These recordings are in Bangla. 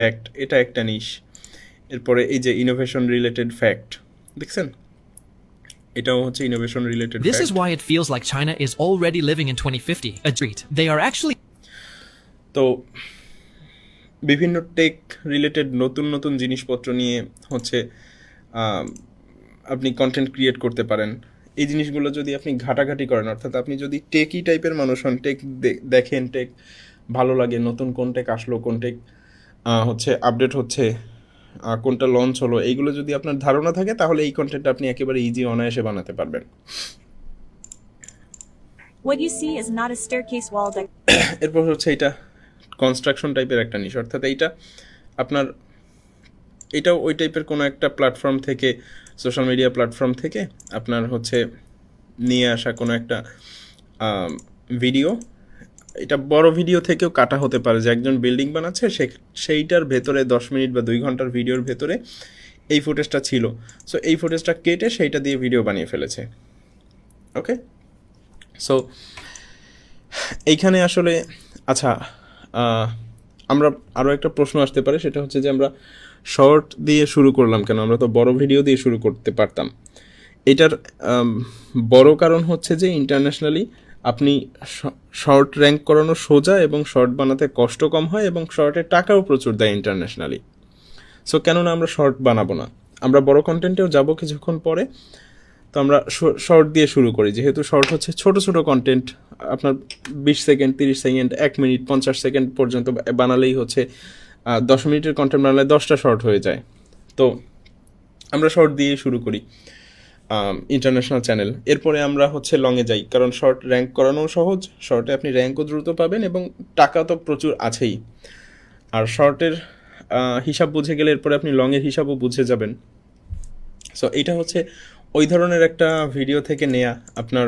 ফ্যাক্ট, এটা একটা নিশ। এরপরে এই যে ইনোভেশন রিলেটেড ফ্যাক্ট, দেখছেন, এটাও হচ্ছে innovation related This is fact. why it feels like China is already living in 2050. A treat. They are actually তো বিভিন্ন টেক রিলেটেড নতুন নতুন জিনিসপত্র নিয়ে হচ্ছে আপনি কন্টেন্ট ক্রিয়েট করতে পারেন। এই জিনিসগুলো যদি আপনি ঘাটাঘাটি করেন, অর্থাৎ আপনি যদি টেকই টাইপের মানুষ হন, টেক দেখেন, টেক ভালো লাগে, নতুন কোন টেক আসলো, কোন টেক হচ্ছে আপডেট হচ্ছে, কোনটা লঞ্চ হলো, এইগুলো যদি আপনার ধারণা থাকে তাহলে এই কন্টেন্টটা আপনি একেবারে ইজি অনায়াসে বানাতে পারবেন। What you see is not a staircase wall that এরপর হচ্ছে এটা কনস্ট্রাকশন টাইপের একটা নিশ, অর্থাৎ এইটা আপনার, এটাও ওই টাইপের কোনো একটা প্ল্যাটফর্ম থেকে, সোশ্যাল মিডিয়া প্ল্যাটফর্ম থেকে আপনার হচ্ছে নিয়ে আসা কোনো একটা ভিডিও। এটা বড় ভিডিও থেকেও কাটা হতে পারে, যে একজন বিল্ডিং বানাচ্ছে সেইটার ভেতরে 10 মিনিট বা 2 ঘন্টার ভিডিওর ভেতরে এই ফুটেজটা ছিল, সো এই ফুটেজটা কেটে সেইটা দিয়ে ভিডিও বানিয়ে ফেলেছে। ওকে, সো এইখানে আসলে আচ্ছা, আমরা আরও একটা প্রশ্ন আসতে পারে, সেটা হচ্ছে যে আমরা শর্ট দিয়ে শুরু করলাম কেন, আমরা তো বড় ভিডিও দিয়ে শুরু করতে পারতাম। এটার বড় কারণ হচ্ছে যে ইন্টারন্যাশনালি আপনি শর্ট র্যাঙ্ক করানো সোজা, এবং শর্ট বানাতে কষ্ট কম হয়, এবং শর্টের টাকাও প্রচুর দেয় ইন্টারন্যাশনালি। সো কেননা আমরা শর্ট বানাবো না, আমরা বড় কন্টেন্টেও যাব কিছুক্ষণ পরে। তো আমরা শর্ট দিয়ে শুরু করি, যেহেতু শর্ট হচ্ছে ছোট ছোট কন্টেন্ট, আপনার 20 সেকেন্ড, 30 সেকেন্ড, 1 মিনিট, 50 সেকেন্ড পর্যন্ত বানালেই হচ্ছে 10 মিনিটের কন্টেন্ট বানালে 10টা শর্ট হয়ে যায়। তো আমরা শর্ট দিয়ে শুরু করি ইন্টারন্যাশনাল চ্যানেল। এরপরে আমরা হচ্ছে লংয়ে যাই, কারণ শর্ট র্যাঙ্ক করানোও সহজ, শর্টে আপনি র্যাঙ্কও দ্রুত পাবেন, এবং টাকা তো প্রচুর আছেই। আর শর্টের হিসাব বুঝে গেলে এরপরে আপনি লংয়ের হিসাবও বুঝে যাবেন। সো এইটা হচ্ছে ওই ধরনের একটা ভিডিও থেকে নেয়া, আপনার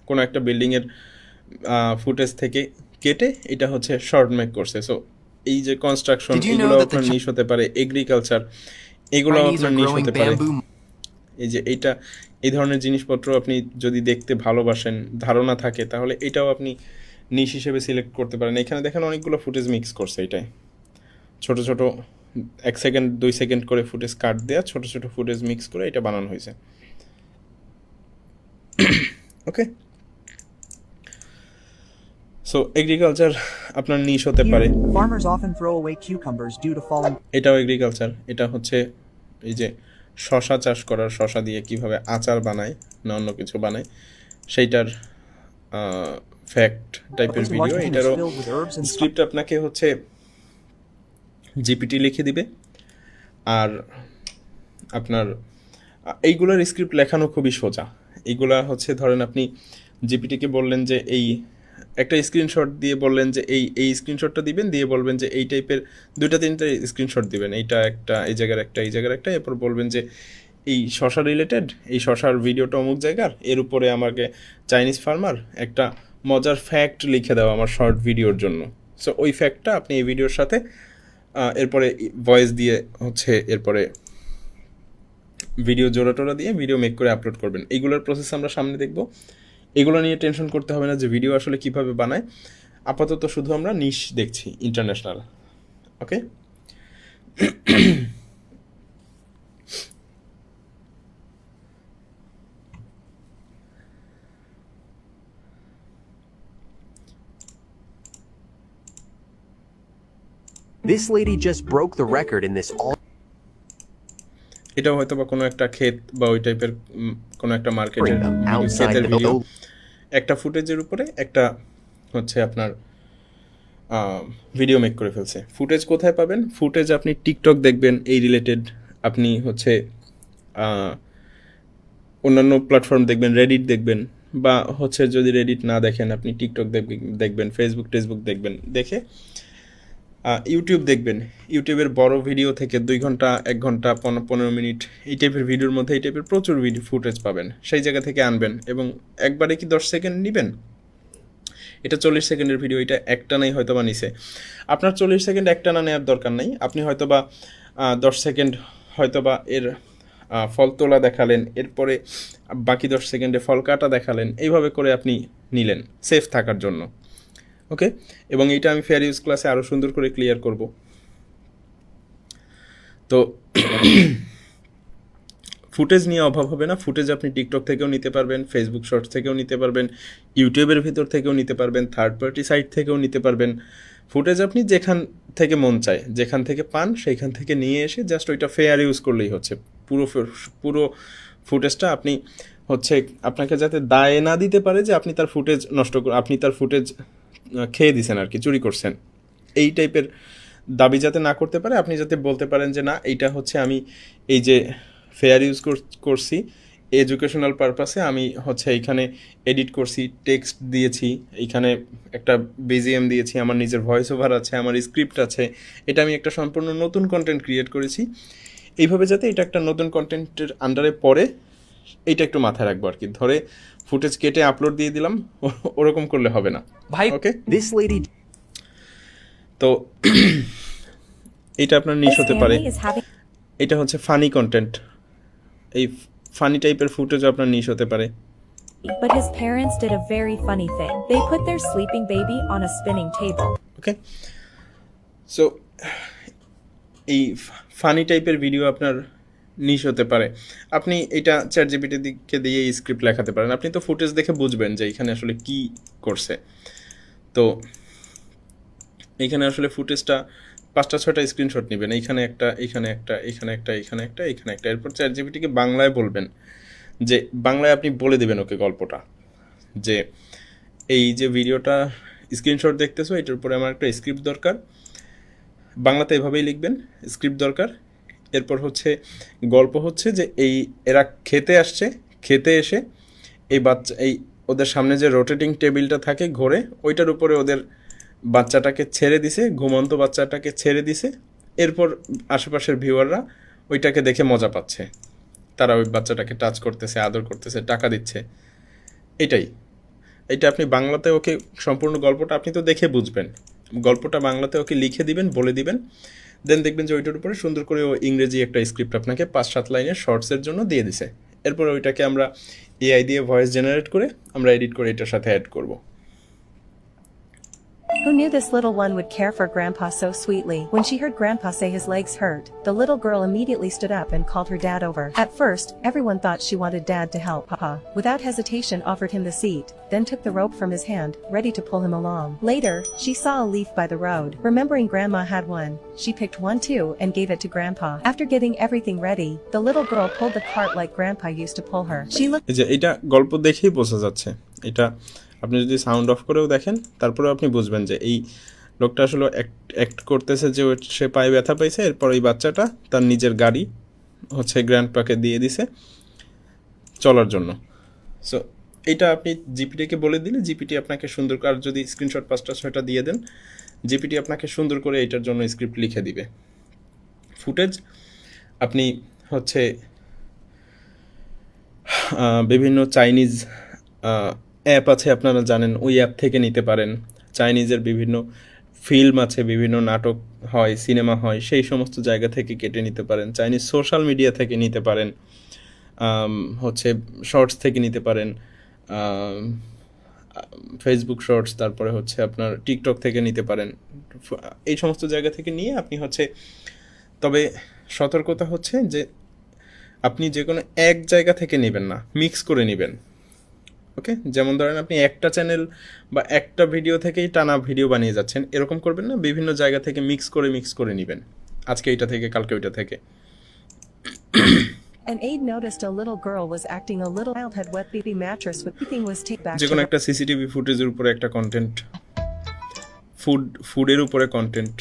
কোনো একটা বিল্ডিংয়ের ফুটেজ থেকে কেটে এটা হচ্ছে শর্ট মেক করছে। সো এই যে কনস্ট্রাকশন, এগুলো আপনার নিশ হতে পারে, এগ্রিকালচার, এগুলো আপনার নিশ হতে পারে। এই যে এইটা, এই ধরনের জিনিসপত্র আপনি যদি দেখতে ভালোবাসেন, ধারণা থাকে, তাহলে এটাও আপনি নিশ হিসেবে সিলেক্ট করতে পারেন। এখানে দেখেন অনেকগুলো ফুটেজ মিক্স করছে, এটাই ছোট ছোট 1 সেকেন্ড 2 সেকেন্ড করে ফুটেজ কাট দেওয়া, ছোট ছোট ফুটেজ মিক্স করে এটা বানানো হয়েছে। ওকে, সো এগ্রিকালচার আপনার নিশ হতে পারে। Farmers often throw away cucumbers due to falling. এটাও এগ্রিকালচার, এটা হচ্ছে এই যে শশা চাষ করার, শশা দিয়ে কিভাবে আচার বানায় না অন্য কিছু বানায় সেইটার ফ্যাক্ট টাইপের ভিডিও। এটারও স্ক্রিপ্ট আপনাকে হচ্ছে জিপিটি লিখে দিবে, আর আপনার এইগুলোর স্ক্রিপ্ট লেখানো খুবই সোজা। এইগুলা হচ্ছে ধরেন আপনি জিপিটিকে বললেন যে এই একটা স্ক্রিনশট দিয়ে বললেন যে এই স্ক্রিনশটটা দিবেন, দিয়ে বলবেন যে এই টাইপের 2-3টা স্ক্রিনশট দিবেন, এইটা একটা, এই জায়গার একটা, এই জায়গার একটা, এরপর বলবেন যে এই শশা রিলেটেড, এই শশার ভিডিওটা অমুক জায়গার, এর উপরে আমাকে চাইনিজ ফার্মার একটা মজার ফ্যাক্ট লিখে দাও আমার শর্ট ভিডিওর জন্য। সো ওই ফ্যাক্টটা আপনি এই ভিডিওর সাথে এরপরে ভয়েস দিয়ে হচ্ছে এরপরে ভিডিও জোড়া টোড়া দিয়ে ভিডিও মেক করে আপলোড করবেন। এইগুলোর প্রসেস আমরা সামনে দেখব, এগুলো নিয়ে টেনশন করতে হবে না যে ভিডিও আসলে কিভাবে বানায়। আপাতত শুধু আমরা নিশ দেখছি international. Okay, This lady just broke the record in this all. এটাও হয়তো বা কোনো একটা ক্ষেত বা ওই টাইপের কোনো একটা মার্কেটের outside ক্ষেতের the ভিডিও, building. একটা ফুটেজের উপরে একটা হচ্ছে আপনার ভিডিও মেক করে ফেলছে। ফুটেজ কোথায় পাবেন? ফুটেজ আপনি টিকটক দেখবেন এই রিলেটেড, আপনি হচ্ছে অন্যান্য প্ল্যাটফর্ম দেখবেন, রেডিট দেখবেন, বা হচ্ছে যদি রেডিট না দেখেন আপনি টিকটক দেখবেন, ফেসবুক টেসবুক দেখবেন, দেখে ইউটিউব দেখবেন। ইউটিউবের বড় ভিডিও থেকে 2 ঘন্টা 1 ঘন্টা 15 মিনিট এই টাইপের ভিডিওর মধ্যে এই টাইপের প্রচুর ভিডিও ফুটেজ পাবেন, সেই জায়গা থেকে আনবেন, এবং একবারে কি 10 সেকেন্ড নেবেন, এটা 40 সেকেন্ডের ভিডিও, এটা একটা নাই হয়তো বা নিছে, আপনার 40 সেকেন্ড একটা না নেওয়ার দরকার নাই, আপনি হয়তো বা 10 সেকেন্ড হয়তো বা এর ফল তোলা দেখালেন, এরপরে বাকি 10 সেকেন্ডে ফল কাটা দেখালেন, এইভাবে করে আপনি নিলেন সেফ থাকার জন্য। ওকে, এবং এইটা আমি ফেয়ার ইউজ ক্লাসে আরও সুন্দর করে ক্লিয়ার করব। তো ফুটেজ নিয়ে অভাব হবে না। ফুটেজ আপনি টিকটক থেকেও নিতে পারবেন, ফেসবুক শর্টস থেকেও নিতে পারবেন, ইউটিউবের ভিতর থেকেও নিতে পারবেন, থার্ড পার্টি সাইট থেকেও নিতে পারবেন। ফুটেজ আপনি যেখান থেকে মন চায়, যেখান থেকে পান সেইখান থেকে নিয়ে এসে জাস্ট ওইটা ফেয়ার ইউজ করলেই হচ্ছে। পুরো ফুটেজটা আপনি হচ্ছে আপনাকে যাতে দায় না দিতে পারে যে আপনি তার ফুটেজ আপনি তার ফুটেজ খেয়ে দিছেন আর কি, চুরি করছেন, এই টাইপের দাবি যাতে না করতে পারে। আপনি যাতে বলতে পারেন যে না, এইটা হচ্ছে আমি এই যে ফেয়ার ইউজ করছি এডুকেশনাল পারপাসে, আমি হচ্ছে এইখানে এডিট করছি, টেক্সট দিয়েছি, এইখানে একটা বিজিএম দিয়েছি, আমার নিজের ভয়েস ওভার আছে, আমার স্ক্রিপ্ট আছে, এটা আমি একটা সম্পূর্ণ নতুন কন্টেন্ট ক্রিয়েট করেছি। এইভাবে যাতে এটা একটা নতুন কন্টেন্টের আন্ডারে পড়ে, এইটা একটু মাথায় রাখবো আর কি। ধরে ফুটেজ কেটে আপলোড দিয়ে দিলাম, ওরকম করলে হবে না ভাই ওকে। This lady তো এটা আপনার নিশ This হতে পারে। family is having এটা হচ্ছে ফানি কন্টেন্ট, এই ফানি টাইপের ফুটেজ আপনার নিশ হতে পারে। but his parents did a very funny thing. They put their sleeping baby on a spinning table. Okay, so এই ফানি টাইপের ভিডিও আপনার নিশ হতে পারে। আপনি এটা চ্যাটজিপিটিকে দিয়ে স্ক্রিপ্ট লেখাতে পারেন। আপনি তো ফুটেজ দেখে বুঝবেন যে এখানে আসলে কি করছে। তো এইখানে আসলে ফুটেজটা 5টা-6টা স্ক্রিনশট নেবেন, এইখানে একটা, এইখানে একটা, এইখানে একটা, এইখানে একটা, এইখানে একটা। এরপর চ্যাটজিপিটিকে বাংলায় বলবেন, যে বাংলায় আপনি বলে দেবেন ওকে গল্পটা, যে এই যে ভিডিওটা স্ক্রিনশট দেখতেছো, এটার উপরে আমার একটা স্ক্রিপ্ট দরকার। বাংলাতে এভাবেই লিখবেন, স্ক্রিপ্ট দরকার। এরপর হচ্ছে গল্প হচ্ছে যে এরা খেতে আসছে, খেতে এসে এই ওদের সামনে যে রোটেটিং টেবিলটা থাকে ঘোরে, ওইটার উপরে ওদের বাচ্চাটাকে ছেড়ে দিছে, ঘুমন্ত বাচ্চাটাকে ছেড়ে দিছে। এরপর আশেপাশের ভিউয়াররা ওইটাকে দেখে মজা পাচ্ছে, তারা ওই বাচ্চাটাকে টাচ করতেছে, আদর করতেছে, টাকা দিচ্ছে। এইটা আপনি বাংলাতে ওকে সম্পূর্ণ গল্পটা আপনি তো দেখে বুঝবেন, গল্পটা বাংলাতে ওকে লিখে দিবেন, বলে দিবেন। দেন দেখবেন যে ওইটার উপরে সুন্দর করে ও ইংরেজি একটা স্ক্রিপ্ট আপনাকে 5-7 লাইনের শর্টসের জন্য দিয়ে দিছে। এরপর ওইটাকে আমরা এআই দিয়ে ভয়েস জেনারেট করে আমরা এডিট করে এটার সাথে অ্যাড করব। Who knew this little one would care for Grandpa so sweetly? When she heard Grandpa say his legs hurt, the little girl immediately stood up and called her dad over. At first, everyone thought she wanted Dad to help. Papa, without hesitation, offered him the seat, then took the rope from his hand, ready to pull him along. Later, she saw a leaf by the road. Remembering Grandma had one, she picked one too and gave it to Grandpa. After getting everything ready, the little girl pulled the cart like Grandpa used to pull her. She looked এই যে এটা গল্প দেখেই বোঝা যাচ্ছে। এটা আপনি যদি সাউন্ড অফ করেও দেখেন, তারপরেও আপনি বুঝবেন যে এই লোকটা আসলে অ্যাক্ট করতেছে যে সে পায়ে ব্যথা পাইছে। এরপর এই বাচ্চাটা তার নিজের গাড়ি হচ্ছে গ্র্যান্ডপাকে দিয়ে দিছে চলার জন্য। সো এইটা আপনি জিপিটিকে বলে দিলে জিপিটি আপনাকে সুন্দর, আর যদি স্ক্রিনশট 5টা-6টা দিয়ে দেন, জিপিটি আপনাকে সুন্দর করে এইটার জন্য স্ক্রিপ্ট লিখে দিবে। ফুটেজ আপনি হচ্ছে বিভিন্ন চাইনিজ অ্যাপ আছে, আপনারা জানেন, ওই অ্যাপ থেকে নিতে পারেন। চাইনিজের বিভিন্ন ফিল্ম আছে, বিভিন্ন নাটক হয়, সিনেমা হয়, সেই সমস্ত জায়গা থেকে কেটে নিতে পারেন। চাইনিজ সোশ্যাল মিডিয়া থেকে নিতে পারেন, হচ্ছে শর্টস থেকে নিতে পারেন, ফেসবুক শর্টস, তারপরে হচ্ছে আপনার টিকটক থেকে নিতে পারেন। এই সমস্ত জায়গা থেকে নিয়ে আপনি হচ্ছে, তবে সতর্কতা হচ্ছে যে আপনি যে কোনো এক জায়গা থেকে নেবেন না, মিক্স করে নেবেন। ওকে, যেমন ধরেন আপনি একটা চ্যানেল বা একটা ভিডিও থেকেই টানা ভিডিও বানিয়ে যাচ্ছেন, এরকম করবেন না, বিভিন্ন জায়গা থেকে মিক্স করে নেবেন, আজকে এইটা থেকে কালকে ওইটা থেকে। An aide noticed a little girl was acting a little child had wet baby mattress with everything was taken back যে to কোনো her. একটা সিসিটিভি ফুটেজের উপরে একটা কন্টেন্ট, ফুডের উপরে কন্টেন্ট।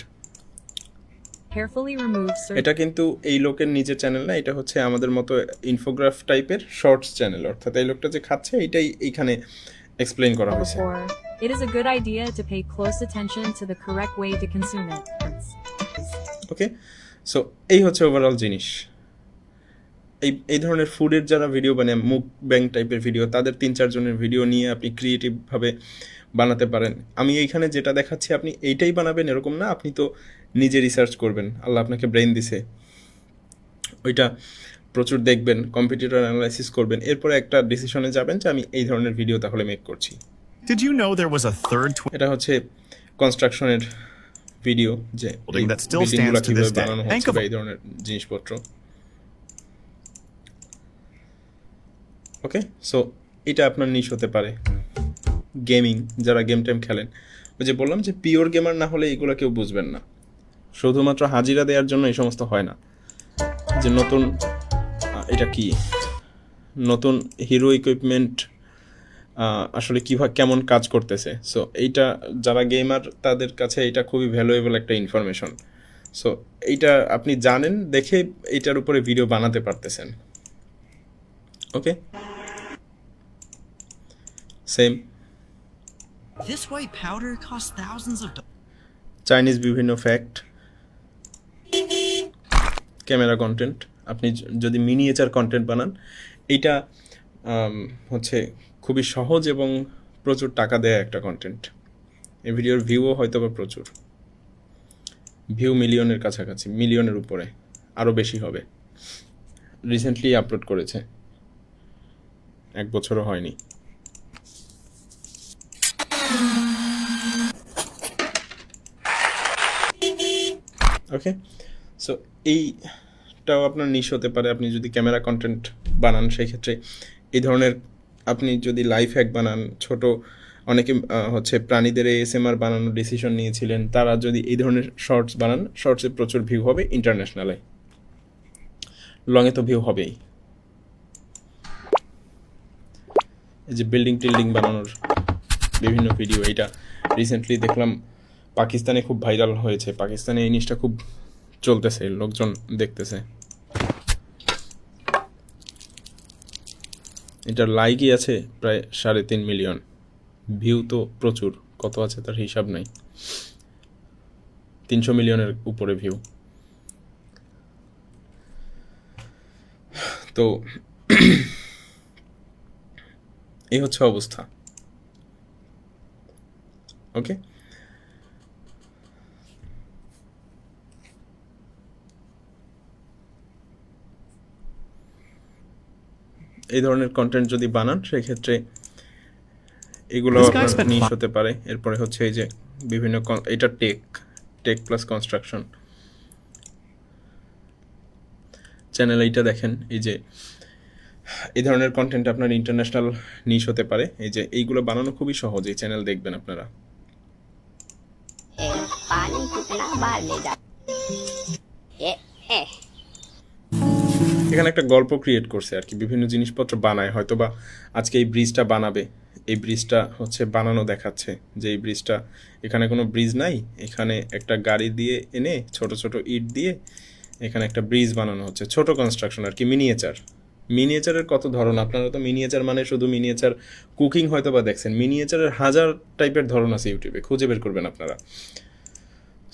Carefully remove certain এটা কিন্তু এই লোকের নিজের চ্যানেল না, এটা হচ্ছে আমাদের মতো ইনফোগ্রাফ টাইপের শর্টস চ্যানেল। অর্থাৎ এই লোকটা যে খাচ্ছে এইটাই এইখানে এক্সপ্লেইন করা হয়েছে। before. It is a good idea to pay close attention to the correct way to consume it. Okay, so এই হচ্ছে ওভারঅল জিনিস। এই ধরনের ফুডের যারা ভিডিও বানায়, মুখ ব্যাং টাইপের ভিডিও, তাদের 3-4 জনের ভিডিও নিয়ে আপনি ক্রিয়েটিভভাবে বানাতে পারেন। আমি এইখানে যেটা দেখাচ্ছি আপনি এইটাই বানাবেন এরকম না, আপনি তো নিজে রিসার্চ করবেন, আল্লাহ আপনাকে ব্রেন দিছে, ওইটা প্রচুর দেখবেন, কম্পিউটার অ্যানালাইসিস করবেন, এরপরে একটা ডিসিশনে যাবেন যে আমি এই ধরনের ভিডিও তাহলে মেক করছি। Did you know there was a third এটা হচ্ছে কনস্ট্রাকশনের ভিডিও যে Building that still বিল্ডিংগুলো stands to this কিভাবে day. বানানো Bank হচ্ছে of- বা এই ধরনের জিনিসপত্র। ওকে, সো এটা আপনার নিশ হতে পারে। গেমিং, যারা গেম টেম খেলেন, ওই যে বললাম যে পিওর গেমার না হলে এগুলো কেউ বুঝবেন না। শুধুমাত্র হাজিরা দেওয়ার জন্য এই সমস্ত হয় না। যে নতুন এটা কি নতুন হিরো ইকুইপমেন্ট আসলে কীভাবে কেমন কাজ করতেছে, সো এইটা যারা গেমার তাদের কাছে এটা খুবই ভ্যালুয়েবল একটা ইনফরমেশন। সো এইটা আপনি জানেন দেখে এইটার উপরে ভিডিও বানাতে পারতেছেন। Okay, same This white powder costs thousands of dollars. Chinese বিভিন্ন ফ্যাক্ট, ক্যামেরা কন্টেন্ট। আপনি যদি মিনিয়েচার কন্টেন্ট বানান, এইটা হচ্ছে খুবই সহজ এবং প্রচুর টাকা দেয় একটা কন্টেন্ট। এই ভিডিওর ভিউও হয়তো বা প্রচুর, ভিউ মিলিয়নের কাছাকাছি, মিলিয়নের উপরে, আরও বেশি হবে। রিসেন্টলি আপলোড করেছে, 1 বছরও হয়নি। ওকে, সো এইটাও আপনার নিশ হতে পারে। আপনি যদি ক্যামেরা কন্টেন্ট বানান, সেই ক্ষেত্রে এই ধরনের আপনি যদি লাইফ হ্যাক বানান, ছোট অনেকে হচ্ছে প্রাণীদের ASMR বানানোর ডিসিশন নিয়েছিলেন, তারা যদি এই ধরনের শর্টস বানান, শর্টসে প্রচুর ভিউ হবে ইন্টারন্যাশনালে, লংয়ে তো ভিউ হবেই। এই যে বিল্ডিং টিল্ডিং বানানোর বিভিন্ন ভিডিও, এইটা রিসেন্টলি দেখলাম পাকিস্তানে খুব ভাইরাল হয়েছে। পাকিস্তানে এই জিনিসটা খুব চলতেছে, লোকজন দেখতেছে। এটার লাইকই আছে প্রায় 3.5 মিলিয়ন, ভিউ তো প্রচুর, কত আছে তার হিসাব নাই, 300 মিলিয়নের উপরে ভিউ। তো এই হচ্ছে অবস্থা। ওকে, এই ধরনের কন্টেন্ট যদি বানান, সেক্ষেত্রে এগুলো This guy আপনার spent নিশ হতে পারে। এরপরে হচ্ছে এই যে বিভিন্ন এটা টেক প্লাস কনস্ট্রাকশন চ্যানেল। এইটা দেখেন, এই যে এই ধরনের কন্টেন্ট আপনার ইন্টারন্যাশনাল নিশ হতে পারে। এই যে এইগুলো বানানো খুবই সহজ, এই চ্যানেল দেখবেন আপনারা। पानी कितना बार ले जा এখানে একটা গল্প ক্রিয়েট করছে আর কি, বিভিন্ন জিনিসপত্র বানায়। হয়তো বা আজকে এই ব্রিজটা বানাবে, এই ব্রিজটা হচ্ছে বানানো দেখাচ্ছে যে এই ব্রিজটা, এখানে কোনো ব্রিজ নাই, এখানে একটা গাড়ি দিয়ে এনে ছোট ছোট ইট দিয়ে এখানে একটা ব্রিজ বানানো হচ্ছে। ছোট কনস্ট্রাকশন আর কি, মিনিয়েচারের কত ধরন। আপনারা তো মিনিয়েচার মানে শুধু মিনিয়েচার কুকিং হয়তো বা দেখছেন, মিনিয়েচারের 1000 টাইপের ধরন আছে, ইউটিউবে খুঁজে বের করবেন আপনারা।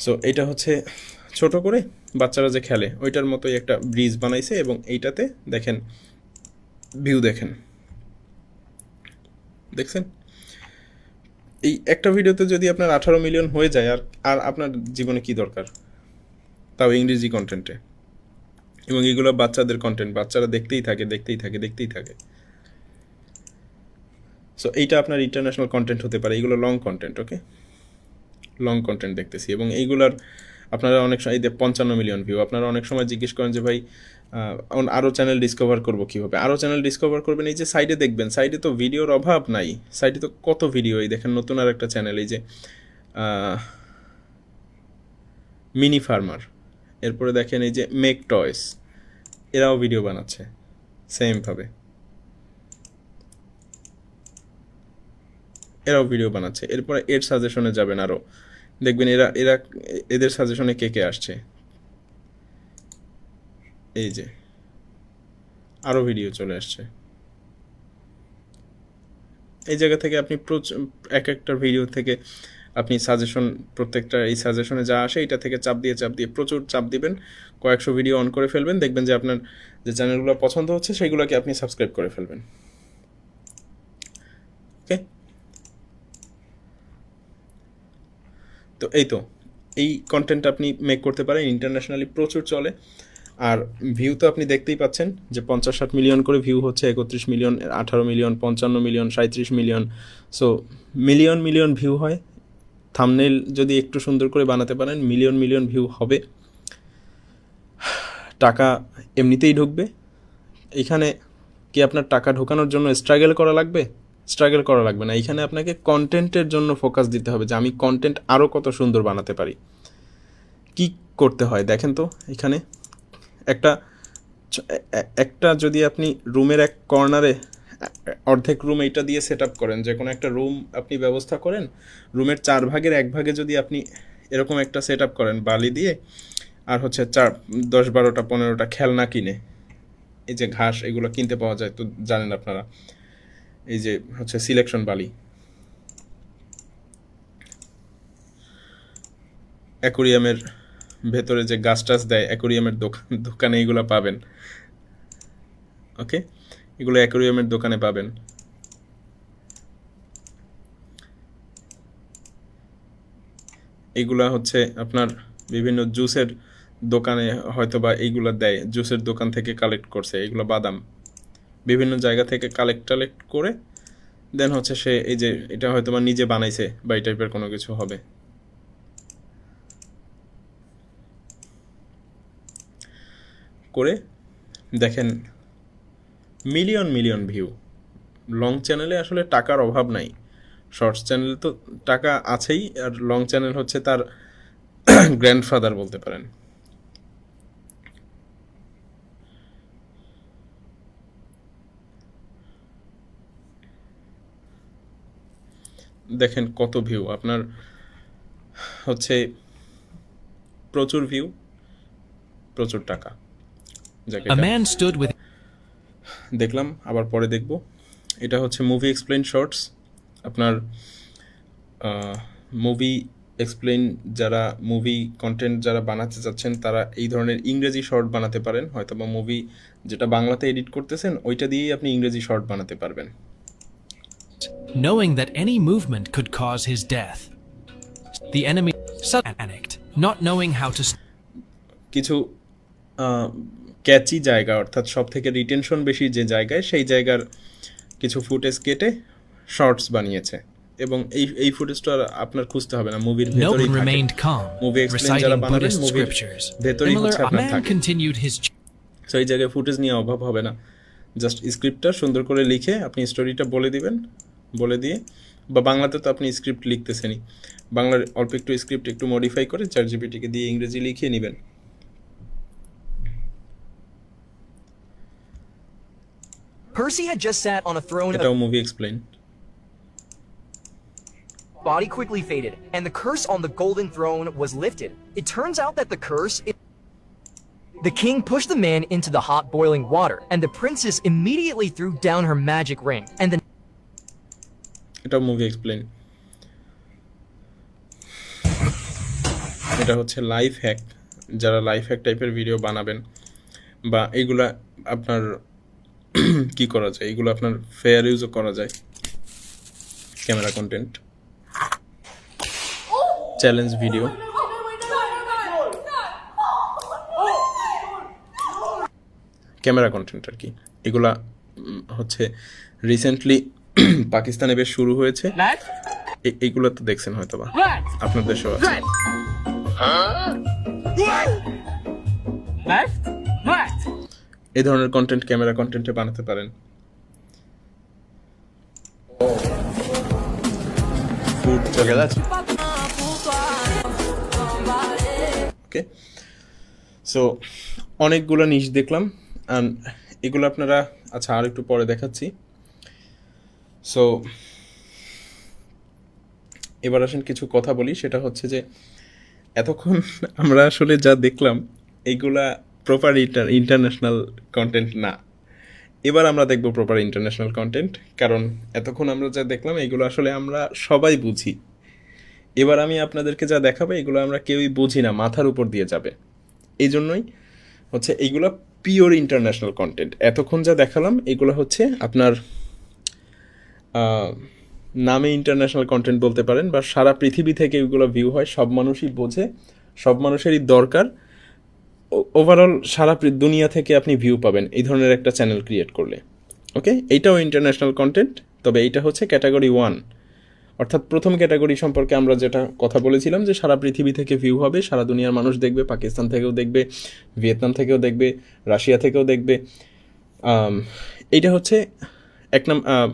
সো এটা হচ্ছে ছোট করে বাচ্চারা যে খেলে ওইটার মতোই একটা ব্রিজ বানাইছে, এবং এইটাতে দেখেন ভিউ দেখছেন। এই একটা ভিডিওতে যদি আপনার 18 মিলিয়ন হয়ে যায়, আর আপনার জীবনে কি দরকার, তাও ইংরেজি কন্টেন্টে। এবং এগুলো বাচ্চাদের কন্টেন্ট, বাচ্চারা দেখতেই থাকে। সো এইটা আপনার ইন্টারন্যাশনাল কন্টেন্ট হতে পারে। এগুলো লং কন্টেন্ট, ওকে, লং কন্টেন্ট দেখতেছি। এবং এইগুলার আপনারা অনেক সময় 55 মিলিয়ন ভিউ। আপনারা অনেক সময় জিজ্ঞেস করেন যে ভাই আরও চ্যানেল ডিসকভার করবো কীভাবে। আরও চ্যানেল ডিসকভার করবেন, এই যে সাইডে দেখবেন, সাইডে তো ভিডিওর অভাব নাই, সাইডে তো কত ভিডিও। এই দেখেন নতুন আর একটা চ্যানেল, এই যে মিনি ফার্মার। এরপরে দেখেন এই যে মেক টয়েস, এরাও ভিডিও বানাচ্ছে সেমভাবে, এরপরে এর সাজেশনে যাবেন, আরও দেখবেন এদের সাজেশনে কে আসছে। এই যে আরও ভিডিও চলে আসছে। এই জায়গা থেকে আপনি এক একটা ভিডিও থেকে আপনি সাজেশন, প্রত্যেকটা এই সাজেশনে যা আসে এটা থেকে চাপ দিয়ে প্রচুর চাপ দিবেন, কয়েকশো ভিডিও অন করে ফেলবেন, দেখবেন যে আপনার যে চ্যানেলগুলো পছন্দ হচ্ছে সেইগুলোকে আপনি সাবস্ক্রাইব করে ফেলবেন। ওকে, তো এই কন্টেন্ট আপনি মেক করতে পারেন, ইন্টারন্যাশনালি প্রচুর চলে। আর ভিউ তো আপনি দেখতেই পাচ্ছেন যে 50-60 মিলিয়ন করে ভিউ হচ্ছে, 31 million, 18 million, 55 million, 37 million. So million view হয় থাম্বনেইল যদি একটু সুন্দর করে বানাতে পারেন মিলিয়ন মিলিয়ন ভিউ হবে, টাকা এমনিতেই ঢুকবে। এখানে কি আপনার টাকা ঢোকানোর জন্য স্ট্রাগল করা লাগবে? স্ট্রাগল করা লাগবে না। এখানে আপনাকে কন্টেন্টের জন্য ফোকাস দিতে হবে যে আমি কন্টেন্ট আরও কত সুন্দর বানাতে পারি। কি করতে হয় দেখেন তো, এখানে একটা যদি আপনি রুমের এক কর্নারে অর্ধেক রুম এইটা দিয়ে সেট আপ করেন, যে কোনো একটা রুম আপনি ব্যবস্থা করেন, রুমের 4 ভাগের 1 ভাগে যদি আপনি এরকম একটা সেট আপ করেন বালি দিয়ে, আর হচ্ছে 10, 12টা 15টা খেলনা কিনে, এই যে ঘাস এগুলো কিনতে পাওয়া যায় তো জানেন আপনারা, এই যে হচ্ছে সিলেকশন বালি, অ্যাকোরিয়ামের ভেতরে যে গাছ টাছ দেয় অ্যাকোরিয়ামের দোকানে এগুলো পাবেন। ওকে, এগুলো অ্যাকোরিয়ামের দোকানে পাবেন। এইগুলা হচ্ছে আপনার বিভিন্ন জুসের দোকানে হয়তো বা এইগুলো দেয়, জুসের দোকান থেকে কালেক্ট করছে, এগুলো বাদাম বিভিন্ন জায়গা থেকে কালেক্ট করে দেন হচ্ছে সে এই যে এটা হয়তো বা নিজে বানাইছে বা এই টাইপের কোনো কিছু হবে। করে দেখেন মিলিয়ন মিলিয়ন ভিউ। লং চ্যানেলে আসলে টাকার অভাব নাই, শর্টস চ্যানেলে তো টাকা আছেই, আর লং চ্যানেল হচ্ছে তার গ্র্যান্ডফাদার বলতে পারেন। দেখেন কত ভিউ, আপনার হচ্ছে প্রচুর ভিউ, প্রচুর টাকা। যাকে A man stood with দেখলাম, আবার পরে দেখব। এটা হচ্ছে মুভি এক্সপ্লেইন শর্টস। আপনার মুভি এক্সপ্লেইন যারা মুভি কন্টেন্ট যারা বানাতে চাচ্ছেন তারা এই ধরনের ইংরেজি শর্ট বানাতে পারেন, হয়তো বা মুভি যেটা বাংলাতে এডিট করতেছেন ওইটা দিয়েই আপনি ইংরেজি শর্ট বানাতে পারবেন। knowing that any movement could cause his death. The enemy panicked, not knowing how to কিছু ক্যাচি জায়গা, অর্থাৎ সব থেকে রিটেনশন বেশি যে জায়গায়, সেই জায়গার কিছু ফুটেজ কেটে শর্টস বানিয়েছে, এবং এই ফুটেজটা আপনার খুঁজতে হবে না, মুভির No ভেতরেই one থাকে। remained calm, মুভি এক্সপ্লেইন যারা reciting বানাবেন Buddhist মুভির scriptures. ভেতরেই Similar, হচ্ছে a আপনার man থাকে। continued his সো এই জায়গায় ফুটেজ নিয়ে অভাব হবে না, জাস্ট স্ক্রিপ্টটা সুন্দর করে লিখে আপনি স্টোরিটা বলে দিবেন, বলে দিয়ে, বা বাংলাতে তো আপনি স্ক্রিপ্ট লিখতেছেনই, বাংলার অল্প একটু স্ক্রিপ্ট একটু মডিফাই করে চ্যাটজিপিটিকে দিয়ে ইংরেজি লিখিয়ে নেবেন। Percy had just sat on a throne. এটাও movie explain. Body quickly faded, and the curse on the golden throne was lifted. It turns out that the curse. The king pushed the man into the hot boiling water, and the princess immediately threw down her magic ring, and the এটাও মুভি এক্সপ্লেইন। এটা হচ্ছে লাইফ হ্যাক, যারা লাইফ হ্যাক টাইপের ভিডিও বানাবেন বা এইগুলা আপনার কি করা যায়, এগুলো আপনার ফেয়ার ইউজও করা যায়। Camera content, challenge video, camera content আর কি, এগুলা হচ্ছে রিসেন্টলি পাকিস্তানে বেশ শুরু হয়েছে। এইগুলো তো দেখছেন হয়তো বা আপনার দেশেও আছে। এই ধরনের কন্টেন্ট ক্যামেরা কন্টেন্টে বানাতে পারেন। ফুড চ্যালেঞ্জ, ওকে। সো অনেকগুলো নিশ দেখলাম, অ্যান্ড এগুলো আপনারা আচ্ছা আর একটু পরে দেখাচ্ছি। সো এবার আসেন কিছু কথা বলি, সেটা হচ্ছে যে এতক্ষণ আমরা আসলে যা দেখলাম এইগুলা প্রপার ইন্টারন্যাশনাল কন্টেন্ট না। এবার আমরা দেখব প্রপার ইন্টারন্যাশনাল কন্টেন্ট, কারণ এতক্ষণ আমরা যা দেখলাম এগুলো আসলে আমরা সবাই বুঝি। এবার আমি আপনাদেরকে যা দেখাবো এগুলো আমরা কেউই বুঝি না, মাথার উপর দিয়ে যাবে। এই জন্যই হচ্ছে এইগুলো পিওর ইন্টারন্যাশনাল কন্টেন্ট। এতক্ষণ যা দেখালাম এগুলো হচ্ছে আপনার নামে ইন্টারন্যাশনাল কন্টেন্ট বলতে পারেন, বা সারা পৃথিবী থেকে এগুলো ভিউ হয়, সব মানুষই বোঝে, সব মানুষেরই দরকার। ওভারঅল সারা দুনিয়া থেকে আপনি ভিউ পাবেন এই ধরনের একটা চ্যানেল ক্রিয়েট করলে। ওকে, এইটাও ইন্টারন্যাশনাল কন্টেন্ট, তবে এইটা হচ্ছে ক্যাটাগরি 1। অর্থাৎ প্রথম ক্যাটাগরি সম্পর্কে আমরা যেটা কথা বলেছিলাম যে সারা পৃথিবী থেকে ভিউ হবে, সারা দুনিয়ার মানুষ দেখবে, পাকিস্তান থেকেও দেখবে, ভিয়েতনাম থেকেও দেখবে, রাশিয়া থেকেও দেখবে। এইটা হচ্ছে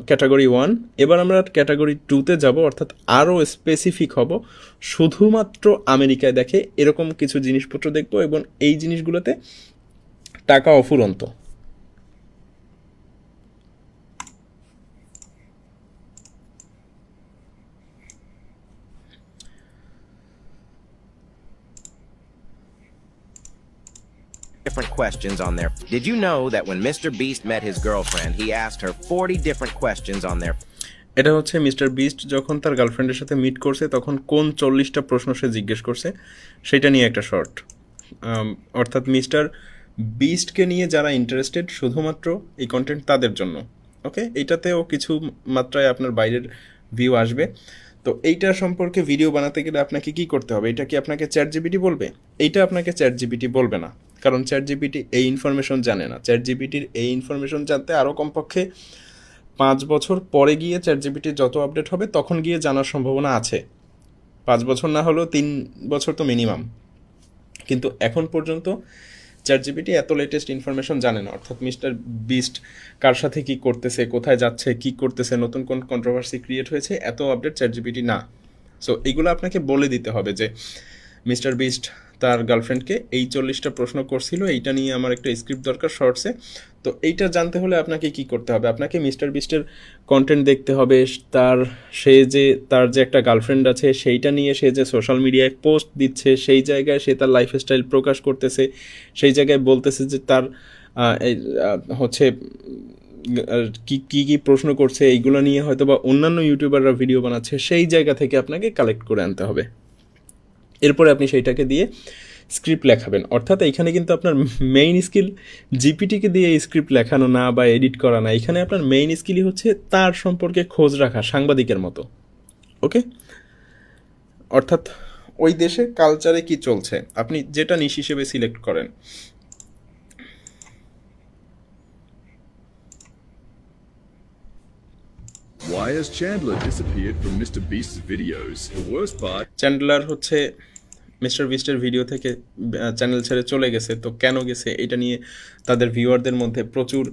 ক্যাটাগরি 1। এবার আমরা ক্যাটাগরি 2তে যাব, অর্থাৎ আরও স্পেসিফিক হব, শুধুমাত্র আমেরিকায় দেখে এরকম কিছু জিনিসপত্র দেখব এবং এই জিনিসগুলোতে টাকা অফুরন্ত। different questions on there. Did you know that when Mr. Beast met his girlfriend, he asked her 40 different questions on their এটা হচ্ছে মিস্টার বিস্ট যখন তার গার্লফ্রেন্ডের সাথে মিট করছে তখন কোন 40টা প্রশ্ন সে জিজ্ঞেস করছে সেটা নিয়ে একটা শর্ট। অর্থাৎ মিস্টার বিস্টকে নিয়ে যারা ইন্টারেস্টেড শুধুমাত্র এই কন্টেন্ট তাদের জন্য। ওকে, এইটাতেও কিছু মাত্রায় আপনার বাইরের ভিউ আসবে। তো এইটা সম্পর্কে ভিডিও বানাতে গেলে আপনাকে কি করতে হবে? এটা কি আপনাকে চ্যাট জিপিটি বলবে? এইটা আপনাকে চ্যাট জিপিটি বলবে না, কারণ চ্যাট জিপিটি এই ইনফরমেশন জানে না। চ্যাট জিপিটির এই ইনফরমেশন জানতে আরও কমপক্ষে 5 বছর পরে গিয়ে চ্যাট জিপিটির যত আপডেট হবে তখন গিয়ে জানার সম্ভাবনা আছে। 5 বছর না হলেও 3 বছর তো মিনিমাম। কিন্তু এখন পর্যন্ত চ্যাট জিপিটি এত লেটেস্ট ইনফরমেশন জানে না। অর্থাৎ মিস্টার বিস্ট কার সাথে কি করতেছে, কোথায় যাচ্ছে, কি করতেছে, নতুন কোন কন্ট্রোভার্সি ক্রিয়েট হয়েছে, এত আপডেট চ্যাট জিপিটি না। সো এইগুলো আপনাকে বলে দিতে হবে যে মিস্টার বিস্ট তার গার্লফ্রেন্ডকে এই 40টা প্রশ্ন করছিল, এইটা নিয়ে আমার একটা স্ক্রিপ্ট দরকার শর্টসে। তো এইটা জানতে হলে আপনাকে কি করতে হবে? আপনাকে মিস্টার বিস্টের কন্টেন্ট দেখতে হবে। তার যে একটা গার্লফ্রেন্ড আছে সেইটা নিয়ে সে যে সোশ্যাল মিডিয়ায় পোস্ট দিচ্ছে, সেই জায়গায় সে তার লাইফস্টাইল প্রকাশ করতেছে, সেই জায়গায় বলতেছে যে তার হচ্ছে কি প্রশ্ন করছে, এইগুলো নিয়ে হয়তো বা অন্যান্য ইউটিউবাররা ভিডিও বানাচ্ছে, সেই জায়গা থেকে আপনাকে কালেক্ট করে আনতে হবে। এরপরে আপনি সেইটাকে দিয়ে স্ক্রিপ্ট লেখাবেন। অর্থাৎ এইখানে কিন্তু আপনার মেইন স্কিল জিপিটিকে দিয়ে স্ক্রিপ্ট লেখানো না বা এডিট করা না, এখানে আপনার মেইন স্কিলই হচ্ছে তার সম্পর্কে খোঁজ রাখা, সাংবাদিকের মতো। ওকে, অর্থাৎ ওই দেশে কালচারে কি চলছে আপনি যেটা নিশ হিসেবে সিলেক্ট করেন। Why has Chandler disappeared from Mr. Beast's videos? The worst part. Chandler হচ্ছে মিস্টার বিস্টের ভিডিও থেকে চ্যানেল ছেড়ে চলে গেছে। তো কেন গেছে এটা নিয়ে তাদের ভিউয়ারদের মধ্যে প্রচুর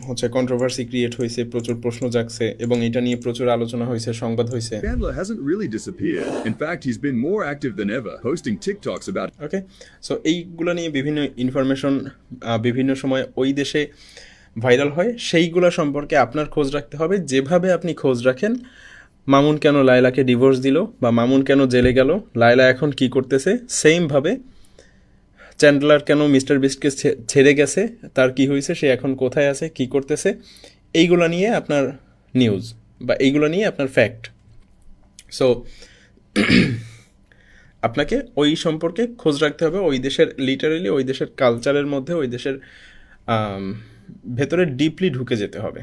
হচ্ছে কন্ট্রোভার্সি ক্রিয়েট হয়েছে, প্রচুর প্রশ্ন জাগছে এবং এটা নিয়ে প্রচুর আলোচনা হয়েছে, সংবাদ হয়েছে। Chandler hasn't really disappeared. In fact, he's been more active than ever, posting TikToks about. Okay, so এইগুলো নিয়ে বিভিন্ন ইনফরমেশন বিভিন্ন সময় ওই দেশে ভাইরাল হয়, সেইগুলো সম্পর্কে আপনার খোঁজ রাখতে হবে। যেভাবে আপনি খোঁজ রাখেন মামুন কেন লায়লাকে ডিভোর্স দিল বা মামুন কেন জেলে গেল, লায়লা এখন কি করতেছে, সেইমভাবে চ্যান্ডলার কেন মিস্টার বিস্টকে ছেড়ে গেছে, তার কি হয়েছে, সে এখন কোথায় আছে, কি করতেছে, এইগুলো নিয়ে আপনার নিউজ বা এইগুলো নিয়ে আপনার ফ্যাক্ট। সো আপনাকে ওই সম্পর্কে খোঁজ রাখতে হবে, ওই দেশের লিটারেলি ওই দেশের কালচারের মধ্যে, ওই দেশের ভেতরে ডিপলি ঢুকে যেতে হবে।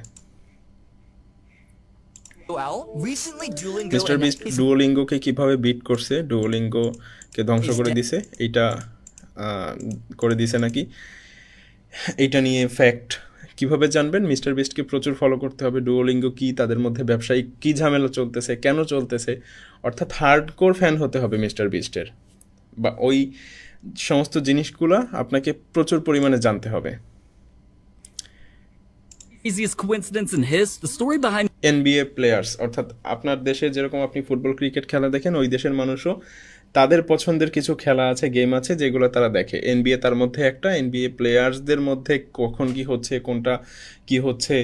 মিস্টার বিস্ট ডুওলিঙ্গোকে কিভাবে বিট করছে, ডুওলিঙ্গোকে ধ্বংস করে দিছে, এইটা করে দিছে নাকি, এইটা নিয়ে ফ্যাক্ট কিভাবে জানবেন? মিস্টার বিস্টকে প্রচুর ফলো করতে হবে। ডুওলিঙ্গো কি, তাদের মধ্যে ব্যবসায়িক কী ঝামেলা চলতেছে, কেন চলতেছে, অর্থাৎ হার্ডকোর ফ্যান হতে হবে মিস্টার বিস্টের, বা ওই সমস্ত জিনিসগুলো আপনাকে প্রচুর পরিমাণে জানতে হবে। NBA প্লেয়ার্স, অর্থাৎ আপনার দেশে যেরকম আপনি ফুটবল ক্রিকেট খেলা দেখেন, ওই দেশের মানুষও তাদের পছন্দের কিছু খেলা আছে, গেম আছে যেগুলো তারা দেখে। NBA তার মধ্যে একটা। NBA প্লেয়ার্সদের মধ্যে কখন কি হচ্ছে, কোনটা কি হচ্ছে,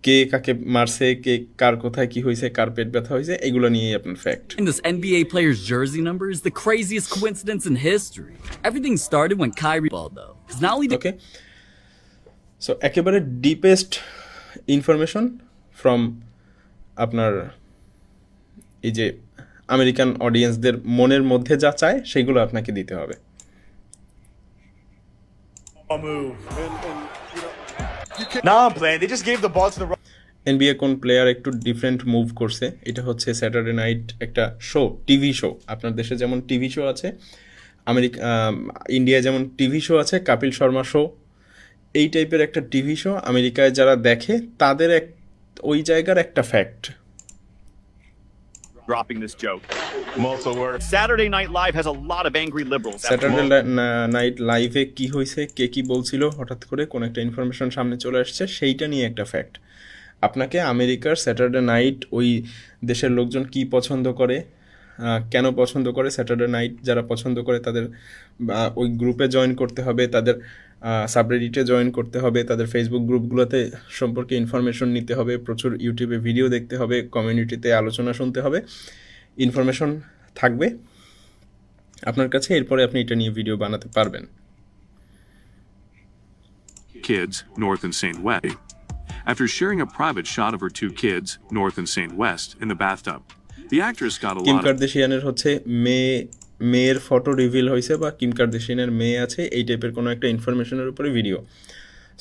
কে কাকে মারছে, কে কার কোথায় কি হয়েছে, কার পেট ব্যথা হয়েছে, এগুলো নিয়েই আপনার fact. This NBA player's jersey number is the craziest coincidence in history. Everything started when Kyrie balled though. Because not only okay, so একেবারে ডিপেস্ট ইনফরমেশন ফ্রম আপনার এই যে আমেরিকান অডিয়েন্সদের মনের মধ্যে যা চায় সেগুলো আপনাকে দিতে হবে। NBA কোন প্লেয়ার একটু ডিফারেন্ট মুভ করছে, এটা হচ্ছে স্যাটারডে নাইট একটা শো, টিভি শো। আপনার দেশে যেমন টিভি শো আছে, ইন্ডিয়ায় যেমন টিভি শো আছে কপিল শর্মা শো, এই টাইপের একটা টিভি শো আমেরিকায় যারা দেখে তাদের ওই জায়গার একটা fact. Dropping this joke. Also works. Saturday Night Live has a lot of angry liberals. Saturday night লাইভে কি হয়েছে, কে কি বলছিল, হঠাৎ করে কোন একটা ইনফরমেশন সামনে চলে আসছে, সেইটা নিয়ে একটা ফ্যাক্ট। আপনাকে আমেরিকার স্যাটারডে নাইট ওই দেশের লোকজন কি পছন্দ করে, কেন পছন্দ করে, স্যাটারডে নাইট যারা পছন্দ করে তাদের ওই গ্রুপে জয়েন করতে হবে, তাদের সাবরেডিটে জয়েন করতে হবে, তাদের ফেসবুক গ্রুপগুলোতে সম্পর্কে ইনফরমেশন নিতে হবে, প্রচুর ইউটিউবে ভিডিও দেখতে হবে, কমিউনিটিতে আলোচনা শুনতে হবে, ইনফরমেশন থাকবে আপনার কাছে, এরপরে আপনি এটা নিয়ে ভিডিও বানাতে পারবেন। Kids, North and St. West. After sharing a private shot of her two kids, North and St. West, in the bathtub, the actress got a Kim lot of... কার্দাশিয়ানের হচ্ছে মেয়ের ফটো রিভিল হয়েছে বা কিম কার্দাশিয়ানের মেয়ে আছে, এই টাইপের কোনো একটা ইনফরমেশনের উপরে ভিডিও।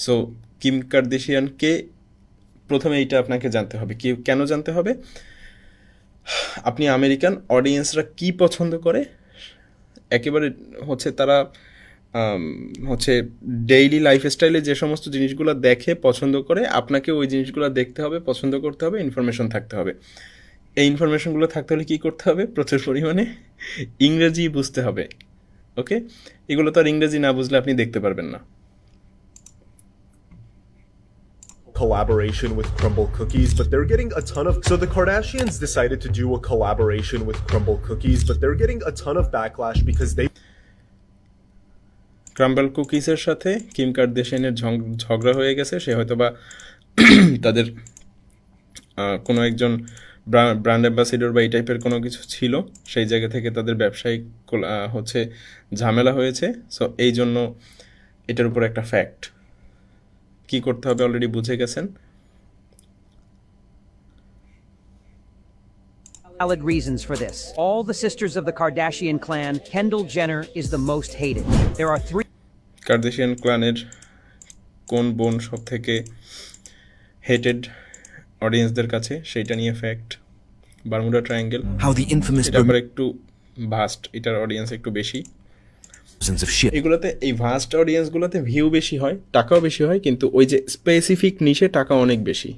সো কিম কার্দাশিয়ানকে প্রথমে এইটা আপনাকে জানতে হবে। কেন জানতে হবে? আপনি আমেরিকান অডিয়েন্সরা কি পছন্দ করে, একেবারে হচ্ছে তারা হচ্ছে ডেইলি লাইফস্টাইলে যে সমস্ত জিনিসগুলো দেখে পছন্দ করে, আপনাকে ওই জিনিসগুলো দেখতে হবে, পছন্দ করতে হবে, ইনফরমেশন থাকতে হবে। এই ইনফরমেশনগুলো থাকতে হলে কী করতে হবে? প্রচুর পরিমাণে ইংরেজি বুঝতে হবে। ওকে, এগুলো তো আর ইংরেজি না বুঝলে আপনি দেখতে পারবেন না। Collaboration with Crumble Cookies, but they're getting a ton of... So the Kardashians decided to do a collaboration with Crumble Cookies, but they're getting a ton of backlash because they... Crumbl কুকিজের সাথে কিম কার্দাশিয়ানের ঝগড়া হয়ে গেছে। সে হয়তো বা তাদের কোনো একজন ব্র্যান্ড অ্যাম্বাসিডর বা এই টাইপের কোনো কিছু ছিল, সেই জায়গা থেকে তাদের ব্যবসায়িক হচ্ছে ঝামেলা হয়েছে। সো এই জন্য এটার উপর একটা ফ্যাক্ট। কি করতে হবে অলরেডি বুঝে গেছেন। Valid reasons for this. All the sisters of the Kardashian clan, Kendall Jenner is the most hated. There are 3 Kardashian ক্লানের কোন বোন সব থেকে হেটেড অডিয়েন্সদের কাছে, সেইটা নিয়ে fact. Bermuda triangle, How the infamous এটা আবার একটু ভাস্ট, এটার অডিয়েন্স একটু বেশি। এগুলোতে এই ভাস্ট অডিয়েন্সগুলোতে ভিউ বেশি হয়, টাকাও বেশি হয়, কিন্তু ওই যে স্পেসিফিক নিশে টাকা অনেক বেশি।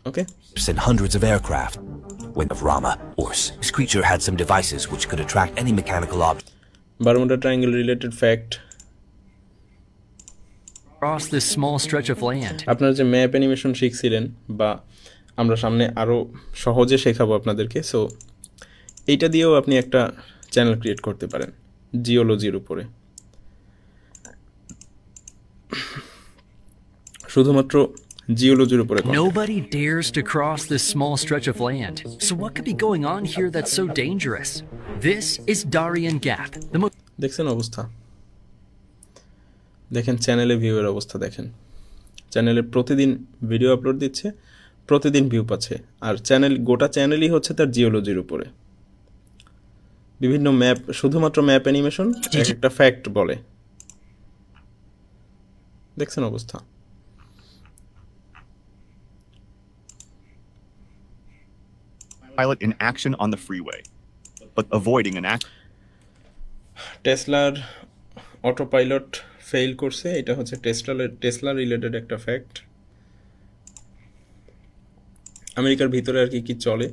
ওকে, and hundreds of aircraft. When of Rama, Ors, his creature had some devices which could attract any mechanical object. Bermuda triangle related fact. Across this small stretch of land. আপনারা যে ম্যাপ অ্যানিমেশন শিখছিলেন, বা আমরা সামনে আরও সহজে শেখাবো আপনাদেরকে, সো এইটা দিয়েও আপনি একটা চ্যানেল ক্রিয়েট করতে পারেন জিওলজির উপরে। শুধুমাত্র জিওলজির উপরে। Nobody dares to cross this small stretch of land. So what could be going on here that's so dangerous? This is Darien Gap. দেখছেন অবস্থা, দেখেন চ্যানেলে ভিউয়ের অবস্থা, দেখেন চ্যানেলে প্রতিদিন ভিডিও আপলোড দিচ্ছে, প্রতিদিন ভিউ পাচ্ছে, আর গোটা চ্যানেলই হচ্ছে তার জিওলজির উপরে। বিভিন্ন ম্যাপ, শুধুমাত্র ম্যাপ অ্যানিমেশন একটা ফ্যাক্ট বলে। দেখছেন অবস্থা। Pilot in action on the freeway, but avoiding an accident. টেসলার অটো পাইলট ফেল করছে, এটা হচ্ছে টেসলা রিলেটেড একটা ফ্যাক্ট। আমেরিকার ভিতরে আর কি কি চলে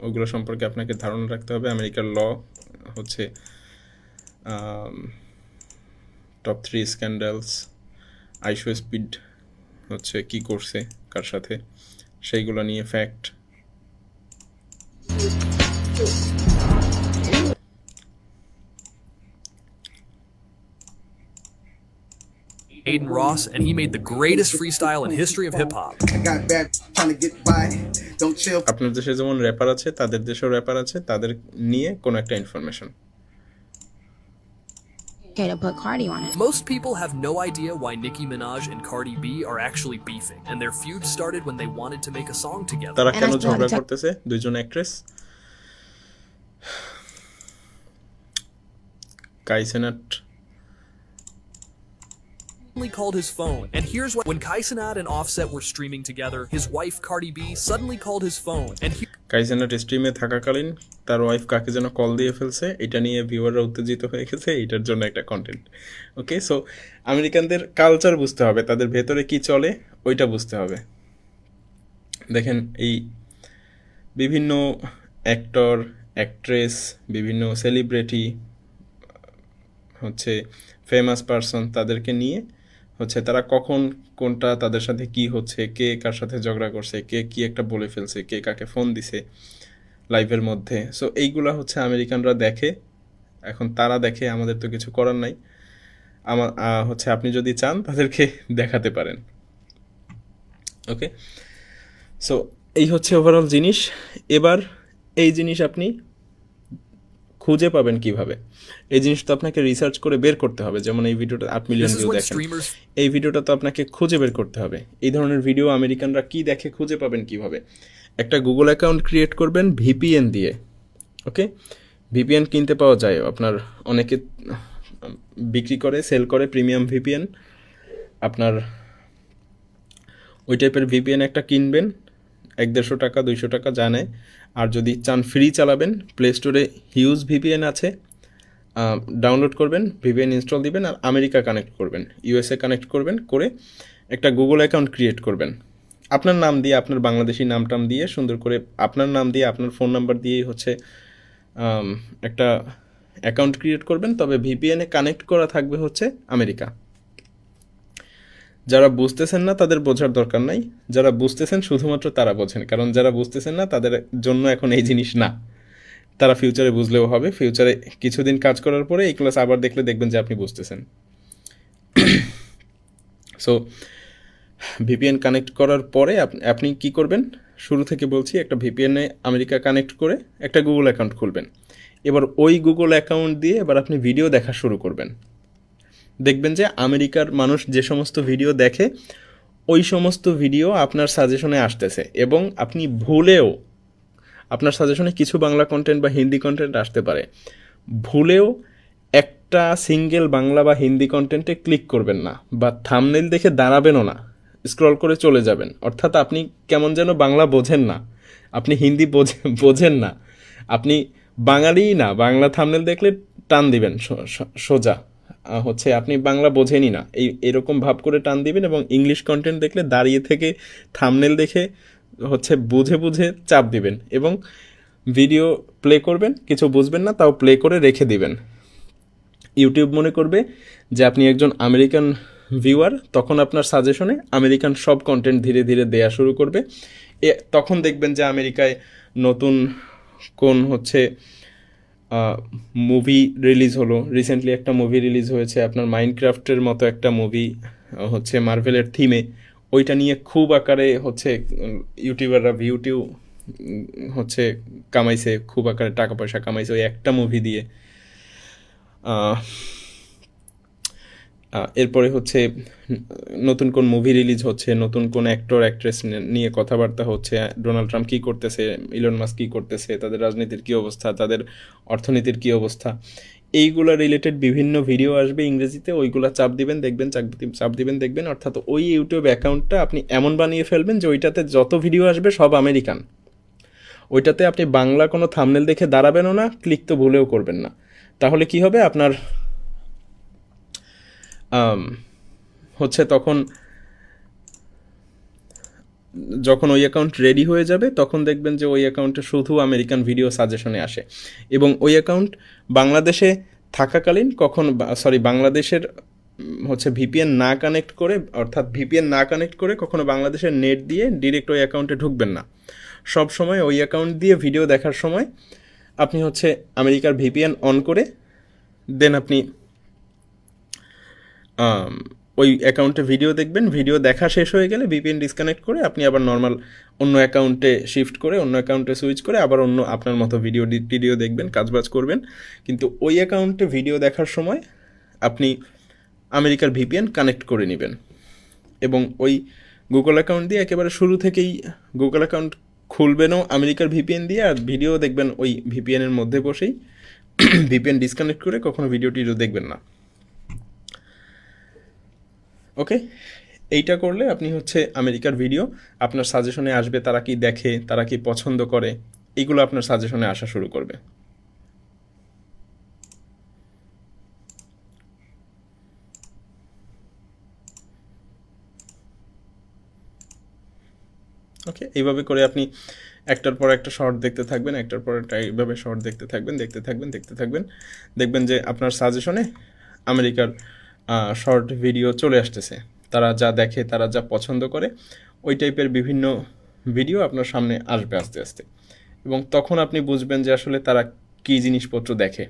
ওগুলো সম্পর্কে আপনাকে ধারণা রাখতে হবে। আমেরিকার ল হচ্ছে টপ 3 স্ক্যান্ডালস, আইশো স্পিড হচ্ছে কি করছে কার সাথে, সেইগুলো নিয়ে fact. Aiden Ross, and he made the greatest freestyle in history of hip-hop. আপনার দেশে যেমন র্যাপার আছে, তাদের দেশেও র্যাপার আছে, তাদের নিয়ে কোনো একটা information. Okay, to put Cardi on it. Most people have no idea why Nicki Minaj and Cardi B are actually beefing, and their feud started when they wanted to make a song together. তারা কেন ঝগড়া করতেছে? দুইজন actress, chi সেনাট called his phone, and here's what: when Kai Cenat and Offset were streaming together, his wife Cardi B suddenly called his phone, and Kai Cenat স্ট্রিমে থাকাকালীন তার ওয়াইফ কাকে যেন কল দিয়ে ফেলছে, এটা নিয়ে ভিউয়াররা উত্তেজিত হয়ে গেছে, এটার জন্য একটা কন্টেন্ট। ওকে, সো আমেরিকানদের কালচার বুঝতে হবে, তাদের ভেতরে কি চলে ওইটা বুঝতে হবে। দেখেন এই বিভিন্ন অ্যাক্টর, অ্যাক্ট্রেস, বিভিন্ন সেলিব্রিটি হচ্ছে ফেমাস পারসন, তাদেরকে নিয়ে হচ্ছে তারা কখন কোনটা তাদের সাথে কি হচ্ছে, কে কার সাথে ঝগড়া করছে, কে কি একটা বলে ফেলছে, কে কাকে ফোন দিছে লাইভের মধ্যে। সো এইগুলা হচ্ছে আমেরিকানরা দেখে, এখন তারা দেখে, আমাদের তো কিছু করার নাই। আমার হচ্ছে আপনি যদি চান তাদেরকে দেখাতে পারেন। ওকে, সো এই হচ্ছে ওভারঅল জিনিস। এবার এই জিনিস আপনি খুঁজে পাবেন কিভাবে? এই জিনিস তো আপনাকে রিসার্চ করে বের করতে হবে। যেমন এই ভিডিওটা 8 মিলিয়ন ভিউ দেখেন, এই ভিডিওটা তো আপনাকে খুঁজে বের করতে হবে। এই ধরনের ভিডিও আমেরিকানরা কি দেখে খুঁজে পাবেন কিভাবে? একটা গুগল অ্যাকাউন্ট ক্রিয়েট করবেন ভিপিএন দিয়ে। ওকে, ভিপিএন কিনতে পাওয়া যায়, আপনার অনেকে বিক্রি করে, সেল করে প্রিমিয়াম ভিপিএন। আপনার ওই টাইপের ভিপিএন একটা কিনবেন, 100-150 টাকা 200 টাকা জানে। আর যদি চান ফ্রি চালাবেন, প্লে স্টোরে হিউজ ভিপিএন আছে, ডাউনলোড করবেন, ভিপিএন ইনস্টল দিবেন, আর আমেরিকা কানেক্ট করবেন, ইউএসএ কানেক্ট করবেন, করে একটা গুগল অ্যাকাউন্ট ক্রিয়েট করবেন আপনার নাম দিয়ে, আপনার বাংলাদেশি নামটাম দিয়ে, সুন্দর করে আপনার নাম দিয়ে, আপনার ফোন নাম্বার দিয়েই হচ্ছে একটা অ্যাকাউন্ট ক্রিয়েট করবেন। তবে ভিপিএনে কানেক্ট করা থাকবে হচ্ছে আমেরিকা। যারা বুঝতেছেন না তাদের বোঝার দরকার নাই, যারা বুঝতেছেন শুধুমাত্র তারা বোঝেন, কারণ যারা বুঝতেছেন না তাদের জন্য এখন এই জিনিস না। তারা ফিউচারে বুঝলেও হবে, ফিউচারে কিছুদিন কাজ করার পরে এই ক্লাস আবার দেখলে দেখবেন যে আপনি বুঝতেছেন। সো ভিপিএন কানেক্ট করার পরে আপনি কি করবেন? শুরু থেকে বলছি, একটা ভিপিএনে আমেরিকা কানেক্ট করে একটা গুগল অ্যাকাউন্ট খুলবেন। এবার ওই গুগল অ্যাকাউন্ট দিয়ে এবার আপনি ভিডিও দেখা শুরু করবেন। দেখবেন যে আমেরিকার মানুষ যে সমস্ত ভিডিও দেখে ওই সমস্ত ভিডিও আপনার সাজেশনে আসতেছে, এবং আপনি ভুলেও, আপনার সাজেশনে কিছু বাংলা কন্টেন্ট বা হিন্দি কন্টেন্ট আসতে পারে, ভুলেও একটা সিঙ্গেল বাংলা বা হিন্দি কন্টেন্টে ক্লিক করবেন না, বা থাম্বনেইল দেখে দাঁড়াবেনও না, স্ক্রল করে চলে যাবেন। অর্থাৎ আপনি কেমন যেন বাংলা বোঝেন না, আপনি হিন্দি বোঝেন না, আপনি বাঙালিই না, বাংলা থাম্বনেইল দেখলে টান দিবেন সোজা, হচ্ছে আপনি বাংলা বোঝেনই না, এরকম ভাব করে টান দিবেন। এবং ইংলিশ কন্টেন্ট দেখলে দাঁড়িয়ে থেকে থাম্বনেইল দেখে হচ্ছে বুঝে বুঝে চাপ দিবেন, এবং ভিডিও প্লে করবেন, কিছু বুঝবেন না তাও প্লে করে রেখে দিবেন। ইউটিউব মনে করবে যে আপনি একজন আমেরিকান ভিউয়ার, তখন আপনার সাজেশনে আমেরিকান সব কন্টেন্ট ধীরে ধীরে দেয়া শুরু করবে। তখন দেখবেন যে আমেরিকায় নতুন কোন হচ্ছে মুভি রিলিজ হলো, রিসেন্টলি একটা মুভি রিলিজ হয়েছে আপনার মাইনক্রাফটের মতো একটা মুভি, হচ্ছে মার্ভেলের থিমে, ওইটা নিয়ে খুব আকারে হচ্ছে ইউটিউবাররা ভিউটিউ হচ্ছে কামাইছে, খুব আকারে টাকা পয়সা কামাইছে ওই একটা মুভি দিয়ে। এরপরে হচ্ছে নতুন কোন মুভি রিলিজ হচ্ছে, নতুন কোন অ্যাক্টর অ্যাক্ট্রেস নিয়ে কথাবার্তা হচ্ছে, ডোনাল্ড ট্রাম্প কী করতেছে, ইলন মাস্ক কী করতেছে, তাদের রাজনীতির কী অবস্থা, তাদের অর্থনীতির কী অবস্থা, এইগুলো রিলেটেড বিভিন্ন ভিডিও আসবে ইংরেজিতে, ওইগুলো চাপ দিবেন দেখবেন। অর্থাৎ ওই ইউটিউব অ্যাকাউন্টটা আপনি এমন বানিয়ে ফেলবেন যে ওইটাতে যত ভিডিও আসবে সব আমেরিকান, ওইটাতে আপনি বাংলা কোনো থাম্বনেল দেখে দাঁড়াবেনও না, ক্লিক তো ভুলেও করবেন না। তাহলে কি হবে, আপনার হচ্ছে তখন যখন ওই অ্যাকাউন্ট রেডি হয়ে যাবে তখন দেখবেন যে ওই অ্যাকাউন্টে শুধু আমেরিকান ভিডিও সাজেশনে আসে। এবং ওই অ্যাকাউন্ট বাংলাদেশে থাকাকালীন বাংলাদেশের হচ্ছে ভিপিএন না কানেক্ট করে, অর্থাৎ ভিপিএন না কানেক্ট করে কখনো বাংলাদেশের নেট দিয়ে ডিরেক্ট ওই অ্যাকাউন্টে ঢুকবেন না। সব সময় ওই অ্যাকাউন্ট দিয়ে ভিডিও দেখার সময় আপনি হচ্ছে আমেরিকার ভিপিএন অন করে দেন আপনি ওই অ্যাকাউন্টে ভিডিও দেখবেন। ভিডিও দেখা শেষ হয়ে গেলে ভিপিএন ডিসকানেক্ট করে আপনি আবার নর্মাল অন্য অ্যাকাউন্টে শিফট করে, অন্য অ্যাকাউন্টে সুইচ করে আবার অন্য আপনার মতো ভিডিও দেখবেন, কাজবাজ করবেন। কিন্তু ওই অ্যাকাউন্টে ভিডিও দেখার সময় আপনি আমেরিকার ভিপিএন কানেক্ট করে নেবেন, এবং ওই গুগল অ্যাকাউন্ট দিয়ে একেবারে শুরু থেকেই গুগল অ্যাকাউন্ট খুলবেনও আমেরিকার ভিপিএন দিয়ে, আর ভিডিও দেখবেন ওই ভিপিএনের মধ্যে বসেই। ভিপিএন ডিসকানেক্ট করে কখনো ভিডিও দেখবেন না। ওকে, এইটা করলে আপনি হচ্ছে আমেরিকার ভিডিও আপনার সাজেশনে আসবে, তারা কি দেখে, তারা কি পছন্দ করে, এইগুলো আপনার সাজেশনে আসা শুরু করবে। ওকে, এইভাবে করে আপনি একটার পর একটা শর্ট দেখতে থাকবেন, একটার পর একটা এইভাবে শর্ট দেখতে থাকবেন, দেখবেন যে আপনার সাজেশনে আমেরিকার শর্ট ভিডিও চলে আসতেছে। তারা যা দেখে, তারা যা পছন্দ করে, ওই টাইপের বিভিন্ন ভিডিও আপনার সামনে আসবে আস্তে আস্তে, এবং তখন আপনি বুঝবেন যে আসলে তারা কী জিনিসপত্র দেখে।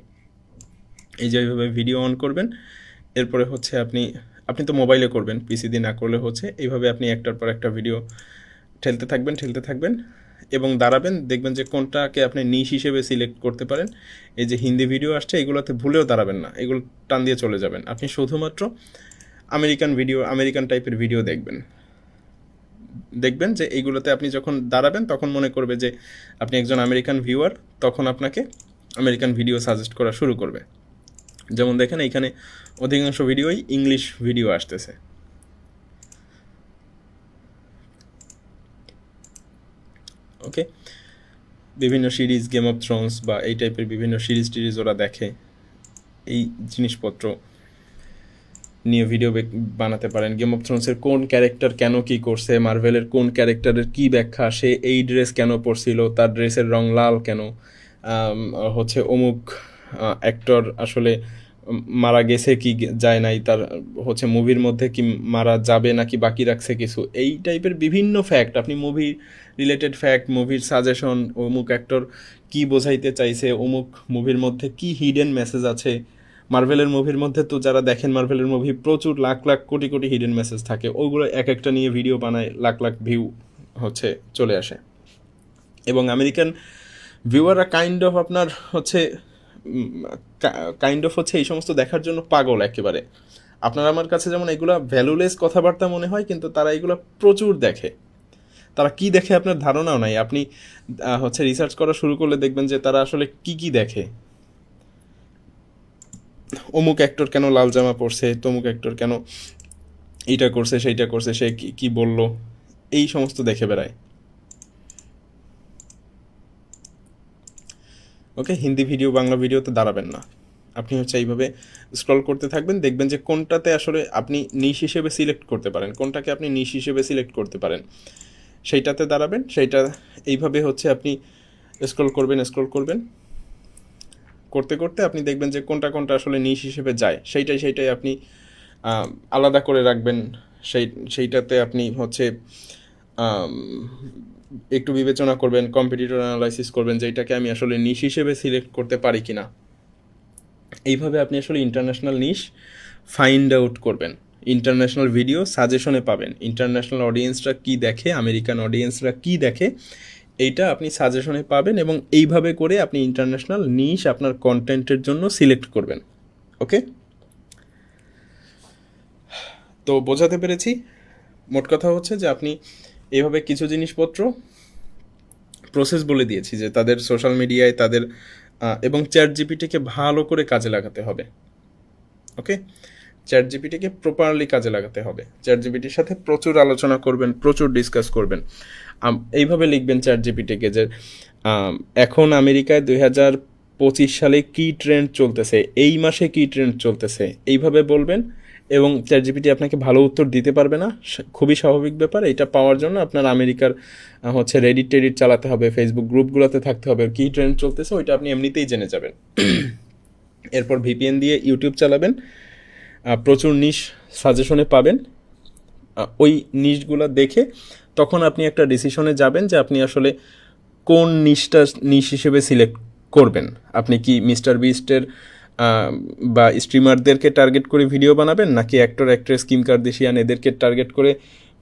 এই যে এইভাবে ভিডিও অন করবেন, এরপরে হচ্ছে আপনি তো মোবাইলে করবেন, পিসি দিয়ে না করলে হচ্ছে এইভাবে আপনি একটার পর একটা ভিডিও ঠেলতে থাকবেন এবং দাঁড়াবেন, দেখবেন যে কোনটাকে আপনি নিশ হিসেবে সিলেক্ট করতে পারেন। এই যে হিন্দি ভিডিও আসছে, এগুলোতে ভুলেও দাঁড়াবেন না, এগুলো টান দিয়ে চলে যাবেন। আপনি শুধুমাত্র আমেরিকান টাইপের ভিডিও দেখবেন যে এইগুলোতে আপনি যখন দাঁড়াবেন তখন মনে করবে যে আপনি একজন আমেরিকান ভিউয়ার, তখন আপনাকে আমেরিকান ভিডিও সাজেস্ট করা শুরু করবে। যেমন দেখেন এইখানে অধিকাংশ ভিডিওই ইংলিশ ভিডিও আসতেছে। ওকে, বিভিন্ন সিরিজ, গেম অফ থ্রোনস বা এই টাইপের বিভিন্ন সিরিজ ওরা দেখে, এই জিনিসপত্র নিয়ে ভিডিও বানাতে পারেন। গেম অফ থ্রোনসের কোন ক্যারেক্টার কেন কি করছে, মার্ভেলের কোন ক্যারেক্টারের কি ব্যাখ্যা, সে এই ড্রেস কেন পরছিল, তার ড্রেসের রং লাল কেন, হচ্ছে অমুক অ্যাক্টর আসলে মারা গেছে কি যায় নাই, তার হচ্ছে মুভির মধ্যে কি মারা যাবে নাকি বাকি রাখছে কিছু, এই টাইপের বিভিন্ন ফ্যাক্ট, আপনি মুভি রিলেটেড ফ্যাক্ট, মুভির সাজেশন, অমুক অ্যাক্টর কি বোঝাইতে চাইছে, অমুক মুভির মধ্যে কি হিডেন মেসেজ আছে। মার্ভেলের মুভির মধ্যে তো যারা দেখেন মার্ভেলের মুভি, প্রচুর লাখ লাখ কোটি কোটি হিডেন মেসেজ থাকে, ওইগুলো এক একটা নিয়ে ভিডিও বানায়, লাখ লাখ ভিউ হচ্ছে চলে আসে। এবং আমেরিকান ভিউয়াররা কাইন্ড অফ হচ্ছে এই সমস্ত দেখার জন্য পাগল একেবারে। আপনার আমার কাছে যেমন এগুলো ভ্যালুলেস কথাবার্তা মনে হয়, কিন্তু তারা এগুলো প্রচুর দেখে। তারা কি দেখে আপনার ধারণাও নাই। আপনি হচ্ছে রিসার্চ করা শুরু করলে দেখবেন যে তারা আসলে কি দেখে। অমুক অ্যাক্টর কেন লাল জামা পরছে, তমুক অ্যাক্টর কেন এইটা করছে, সেইটা করছে, সে কি বলল, এই সমস্ত দেখে বেড়ায়। ওকে, হিন্দি ভিডিও, বাংলা ভিডিওতে দাঁড়াবেন না, আপনি হচ্ছে এইভাবে স্ক্রল করতে থাকবেন, দেখবেন যে কোনটাতে আসলে আপনি নিশ হিসেবে সিলেক্ট করতে পারেন, কোনটাকে আপনি নিশ হিসেবে সিলেক্ট করতে পারেন, সেইটাতে দাঁড়াবেন। সেইটা এইভাবে হচ্ছে আপনি স্ক্রল করবেন, করতে আপনি দেখবেন যে কোনটা আসলে নিশ হিসেবে যায়, সেইটাই আপনি আলাদা করে রাখবেন। সেইটাতে আপনি হচ্ছে একটু বিবেচনা করবেন, কম্পিটিটর অ্যানালাইসিস করবেন যে এটাকে আমি আসলে নিশ হিসেবে সিলেক্ট করতে পারি কিনা। এইভাবে আপনি আসলে ইন্টারন্যাশনাল নিশ ফাইন্ড আউট করবেন। ইন্টারন্যাশনাল ভিডিও সাজেশনে পাবেন, ইন্টারন্যাশনাল অডিয়েন্সরা কি দেখে, আমেরিকান অডিয়েন্সরা কি দেখে, এইটা আপনি সাজেশনে পাবেন, এবং এইভাবে করে আপনি ইন্টারন্যাশনাল নিশ আপনার কন্টেন্টের জন্য সিলেক্ট করবেন। ওকে, তো বোঝাতে পেরেছি। মোট কথা হচ্ছে যে আপনি এইভাবে কিছু জিনিসপত্র প্রসেস বলে দিয়েছি যে তাদের সোশ্যাল মিডিয়ায় তাদের এবং চ্যাট জিপিটিকে ভালো করে কাজে লাগাতে হবে। ওকে, চ্যাট জিপিটিকে প্রপারলি কাজে লাগাতে হবে। চ্যাট জিপিটির সাথে প্রচুর আলোচনা করবেন, প্রচুর ডিসকাস করবেন। এইভাবে লিখবেন চ্যাট জিপিটিকে যে এখন আমেরিকায় 2025 সালে কী ট্রেন্ড চলতেছে, এই মাসে কী ট্রেন্ড চলতেছে, এইভাবে বলবেন, এবং চ্যাট জিপিটি আপনাকে ভালো উত্তর দিতে পারবে না, খুবই স্বাভাবিক ব্যাপার। এটা পাওয়ার জন্য আপনার আমেরিকার হচ্ছে রেডিট চালাতে হবে, ফেসবুক গ্রুপগুলোতে থাকতে হবে, কী ট্রেন্ড চলতেছে ওইটা আপনি এমনিতেই জেনে যাবেন। এরপর ভিপিএন দিয়ে ইউটিউব চালাবেন, প্রচুর নিশ সাজেশনে পাবেন, ওই নিশগুলো দেখে তখন আপনি একটা ডিসিশনে যাবেন যে আপনি আসলে কোন নিশ হিসেবে সিলেক্ট করবেন। আপনি কি মিস্টার বিস্টের বা স্ট্রিমারদেরকে টার্গেট করে ভিডিও বানাবেন, নাকি অ্যাক্টর অ্যাক্ট্রেস কিম কার্দাশিয়ান এদেরকে টার্গেট করে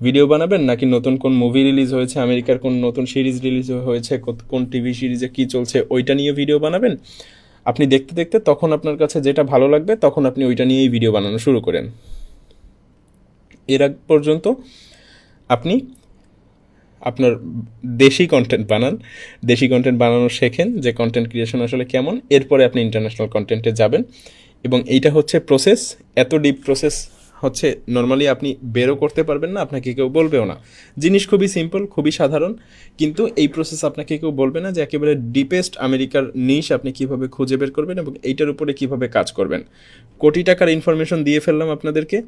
ভিডিও বানাবেন, নাকি নতুন কোন মুভি রিলিজ হয়েছে, আমেরিকার কোন নতুন সিরিজ রিলিজ হয়েছে, কোন টিভি সিরিজে কী চলছে ওইটা নিয়ে ভিডিও বানাবেন। আপনি দেখতে তখন আপনার কাছে যেটা ভালো লাগবে তখন আপনি ওইটা নিয়েই ভিডিও বানানো শুরু করেন। এর আগ পর্যন্ত আপনি আপনার দেশি কন্টেন্ট বানানো শেখেন, যে কন্টেন্ট ক্রিয়েশন আসলে কেমন। এরপরে আপনি ইন্টারন্যাশনাল কন্টেন্টে যাবেন, এবং এইটা হচ্ছে প্রসেস। এত ডিপ প্রসেস হচ্ছে নর্মালি আপনি বেরও করতে পারবেন না, আপনাকে কেউ বলবেও না। জিনিস খুবই সিম্পল, খুবই সাধারণ, কিন্তু এই প্রসেস আপনাকে কেউ বলবে না যে একেবারে ডিপেস্ট আমেরিকার নিশ আপনি কীভাবে খুঁজে বের করবেন এবং এইটার উপরে কীভাবে কাজ করবেন। কোটি টাকার ইনফরমেশন দিয়ে ফেললাম আপনাদেরকে।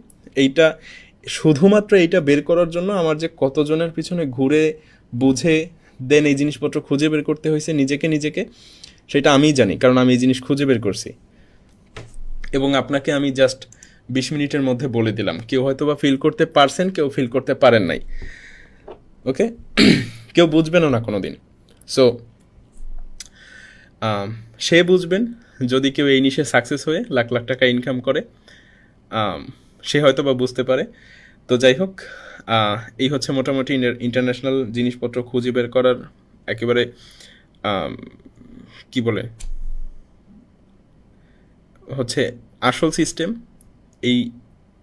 শুধুমাত্র এইটা বের করার জন্য আমার যে কতজনের পিছনে ঘুরে বুঝে দেন এই জিনিসপত্র খুঁজে বের করতে হয়েছে নিজেকে, সেটা আমিই জানি, কারণ আমি এই জিনিস খুঁজে বের করছি এবং আপনাকে আমি জাস্ট 20 মিনিটের মধ্যে বলে দিলাম। কেউ হয়তো বা ফিল করতে পারছেন, কেউ ফিল করতে পারেন নাই, ওকে? কেউ বুঝবেনও না কোনো দিন। সো সে বুঝবেন যদি কেউ এই নিশে সাকসেস হয়ে লাখ লাখ টাকা ইনকাম করে, সে হয়তো বা বুঝতে পারে। তো যাই হোক, এই হচ্ছে মোটামুটি ইন্টারন্যাশনাল জিনিসপত্র খুঁজে বের করার একেবারে কি বলে হচ্ছে আসল সিস্টেম। এই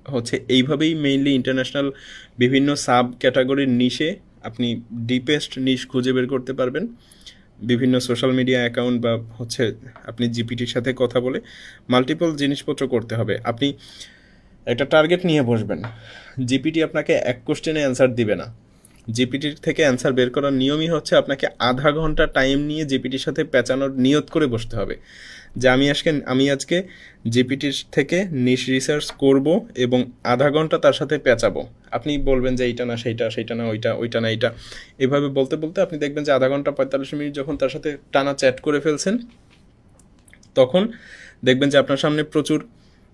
হচ্ছে এইভাবেই মেইনলি ইন্টারন্যাশনাল বিভিন্ন সাব ক্যাটাগরির নিশে আপনি ডিপেস্ট নিশ খুঁজে বের করতে পারবেন বিভিন্ন সোশ্যাল মিডিয়া অ্যাকাউন্ট বা হচ্ছে আপনি জিপিটির সাথে কথা বলে মাল্টিপল জিনিসপত্র করতে হবে। আপনি একটা টার্গেট নিয়ে বসবেন, জিপিটি আপনাকে এক কোশ্চেনে অ্যান্সার দিবে না। জিপিটির থেকে অ্যান্সার বের করার নিয়মই হচ্ছে আপনাকে আধা ঘন্টা টাইম নিয়ে জিপিটির সাথে পেঁচানোর নিয়ত করে বসতে হবে যে আমি আজকে জিপিটির থেকে নিশ রিসার্চ করব এবং আধা ঘন্টা তার সাথে পেঁচাবো। আপনি বলবেন যে এইটা না সেইটা না ওইটা না এইটা, এভাবে বলতে বলতে আপনি দেখবেন যে আধা ঘন্টা 45 মিনিট যখন তার সাথে টানা চ্যাট করে ফেলছেন, তখন দেখবেন যে আপনার সামনে প্রচুর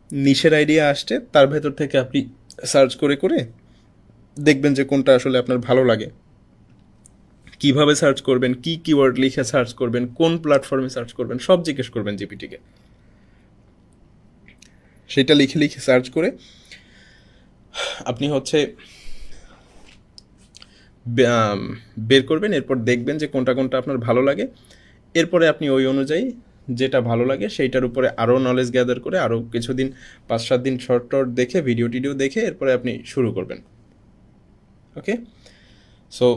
নিশের আইডিয়া আসছে। তার ভেতর থেকে আপনি সার্চ করে করে দেখবেন যে কোনটা আসলে আপনার ভালো লাগে, কিভাবে সার্চ করবেন, কি কিওয়ার্ড লিখে সার্চ করবেন, কোন প্ল্যাটফর্মে সার্চ করবেন, সব জিজ্ঞেস করবেন জিপিটিকে। সেটা লিখে সার্চ করে আপনি হচ্ছে বের করবেন। এরপর দেখবেন যে কোনটা আপনার ভালো লাগে। এরপরে আপনি ওই অনুযায়ী যেটা ভালো লাগে সেইটার উপরে আরও নলেজ গ্যাদার করে আরও কিছুদিন 5-7 দিন শর্ট দেখে ভিডিও দেখে এরপরে আপনি শুরু করবেন। ওকে, সো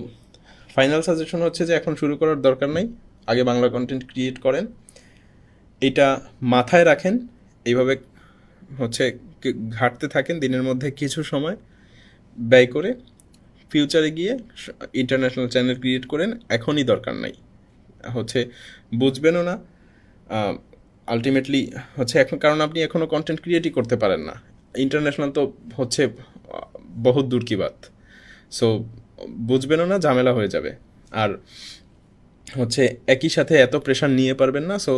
ফাইনাল সাজেশন হচ্ছে যে এখন শুরু করার দরকার নাই, আগে বাংলা কন্টেন্ট ক্রিয়েট করেন। এটা মাথায় রাখেন, এইভাবে হচ্ছে ঘাটতে থাকেন, দিনের মধ্যে কিছু সময় ব্যয় করে ফিউচারে গিয়ে ইন্টারন্যাশনাল চ্যানেল ক্রিয়েট করেন। এখনই দরকার নাই, হচ্ছে বুঝবেনও না আলটিমেটলি হচ্ছে এখন, কারণ আপনি এখনও কন্টেন্ট ক্রিয়েটই করতে পারেন না। ইন্টারন্যাশনাল তো হচ্ছে বহুত দূর কি বাত। সো বুঝবেনও না, ঝামেলা হয়ে যাবে। আর হচ্ছে একই সাথে এত প্রেশার নিয়ে পারবেন না। সো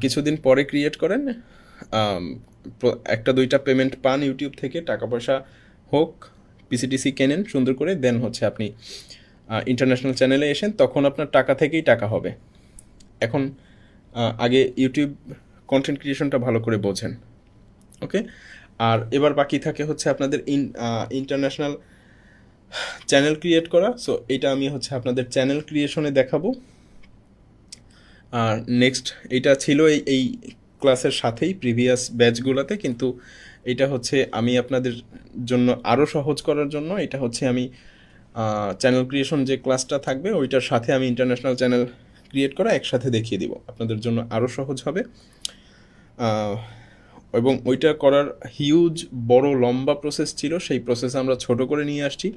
কিছুদিন পরে ক্রিয়েট করেন, 1-2টা পেমেন্ট পান ইউটিউব থেকে, টাকা পয়সা হোক, পিসিটিসি কেনেন সুন্দর করে, দেন হচ্ছে আপনি ইন্টারন্যাশনাল চ্যানেলে এসেন, তখন আপনার টাকা থেকেই টাকা হবে। এখন আগে ইউটিউব কন্টেন্ট ক্রিয়েশনটা ভালো করে বোঝেন, ওকে? আর এবার বাকি থাকে হচ্ছে আপনাদের ইন্টারন্যাশনাল চ্যানেল ক্রিয়েট করা। সো এটা আমি হচ্ছে আপনাদের চ্যানেল ক্রিয়েশনে দেখাবো। আর নেক্সট এটা ছিল এই ক্লাসের সাথেই প্রিভিয়াস ব্যাচগুলোতে, কিন্তু এটা হচ্ছে আমি আপনাদের জন্য আরও সহজ করার জন্য এটা হচ্ছে আমি চ্যানেল ক্রিয়েশন যে ক্লাসটা থাকবে ওইটার সাথে আমি ইন্টারন্যাশনাল চ্যানেল ক্রিয়েট করা একসাথে দেখিয়ে দিব, আপনাদের জন্য আরও সহজ হবে। এবং ওইটা করার হিউজ বড় লম্বা প্রসেস ছিল, সেই প্রসেস আমরা ছোট করে নিয়ে আসছি,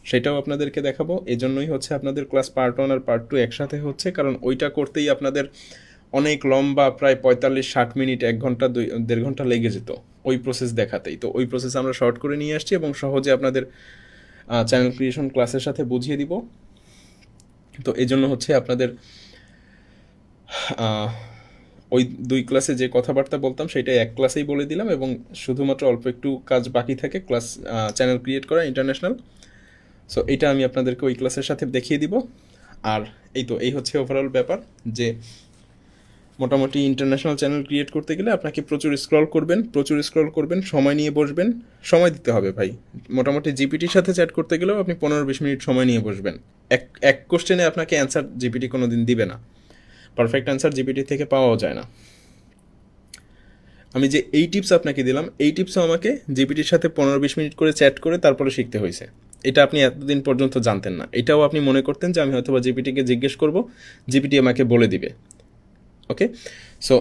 সেটাও আপনাদেরকে দেখাবো। এজন্যই হচ্ছে আপনাদের ক্লাস পার্ট 1 আর পার্ট 2 একসাথে হচ্ছে, কারণ ওইটা করতেই আপনাদের অনেক লম্বা প্রায় 45-60 মিনিট, 1 ঘন্টা 1.5 ঘন্টা লেগে যেত ওই প্রসেস দেখাতেই। তো ওই প্রসেস আমরা শর্ট করে নিয়ে আসছি এবং সহজে আপনাদের চ্যানেল ক্রিয়েশন ক্লাসের সাথে বুঝিয়ে দিব। তো এই জন্য হচ্ছে আপনাদের ওই 2 ক্লাসে যে কথাবার্তা বলতাম সেটাই এক ক্লাসেই বলে দিলাম, এবং শুধুমাত্র অল্প একটু কাজ বাকি থাকে ক্লাস চ্যানেল ক্রিয়েট করা ইন্টারন্যাশনাল। সো এটা আমি আপনাদেরকে ওই ক্লাসের সাথে দেখিয়ে দিব। আর এই হচ্ছে ওভারঅল ব্যাপার, যে মোটামুটি ইন্টারন্যাশনাল চ্যানেল ক্রিয়েট করতে গেলে আপনাকে প্রচুর স্ক্রল করবেন, সময় নিয়ে বসবেন, সময় দিতে হবে ভাই। মোটামুটি জিপিটির সাথে চ্যাট করতে গেলেও আপনি 15-20 মিনিট সময় নিয়ে বসবেন। এক কোশ্চেনে আপনাকে অ্যান্সার জিপিটি কোনো দিন দিবে না, পারফেক্ট অ্যান্সার জিপিটি থেকে পাওয়াও যায় না। আমি যে এই টিপস আপনাকে দিলাম, এই টিপসও আমাকে জিপিটির সাথে 15-20 মিনিট করে চ্যাট করে তারপরে শিখতে হয়েছে। এটা আপনি এতদিন পর্যন্ত জানতেন না, এটাও আপনি মনে করতেন যে আমি হয়তো বা জিপিটিকে জিজ্ঞেস করব, জিপিটি আমাকে বলে দিবে। ওকে, সো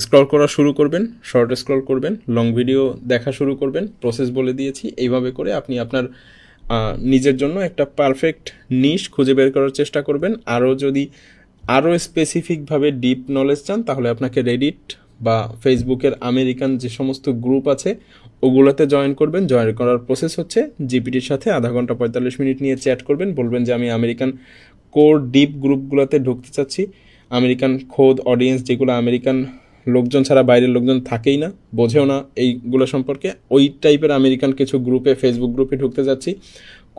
স্ক্রল করা শুরু করবেন, শর্ট স্ক্রল করবেন, লং ভিডিও দেখা শুরু করবেন, প্রসেস বলে দিয়েছি। এইভাবে করে আপনি আপনার নিজের জন্য একটা পারফেক্ট নিশ খুঁজে বের করার চেষ্টা করবেন। আরও যদি আরও স্পেসিফিকভাবে ডিপ নলেজ চান তাহলে আপনাকে রেডিট বা ফেসবুকের আমেরিকান যে সমস্ত গ্রুপ আছে ওগুলোতে জয়েন করবেন। জয়েন করার প্রসেস হচ্ছে জিপিটির সাথে আধা ঘন্টা 45 মিনিট নিয়ে চ্যাট করবেন, বলবেন যে আমি আমেরিকান কোর ডিপ গ্রুপগুলোতে ঢুকতে চাচ্ছি, আমেরিকান খোদ অডিয়েন্স যেগুলো আমেরিকান লোকজন ছাড়া বাইরের লোকজন থাকেই না, বোঝেও না এইগুলো সম্পর্কে, ওই টাইপের আমেরিকান কিছু গ্রুপে, ফেসবুক গ্রুপে ঢুকতে যাচ্ছি,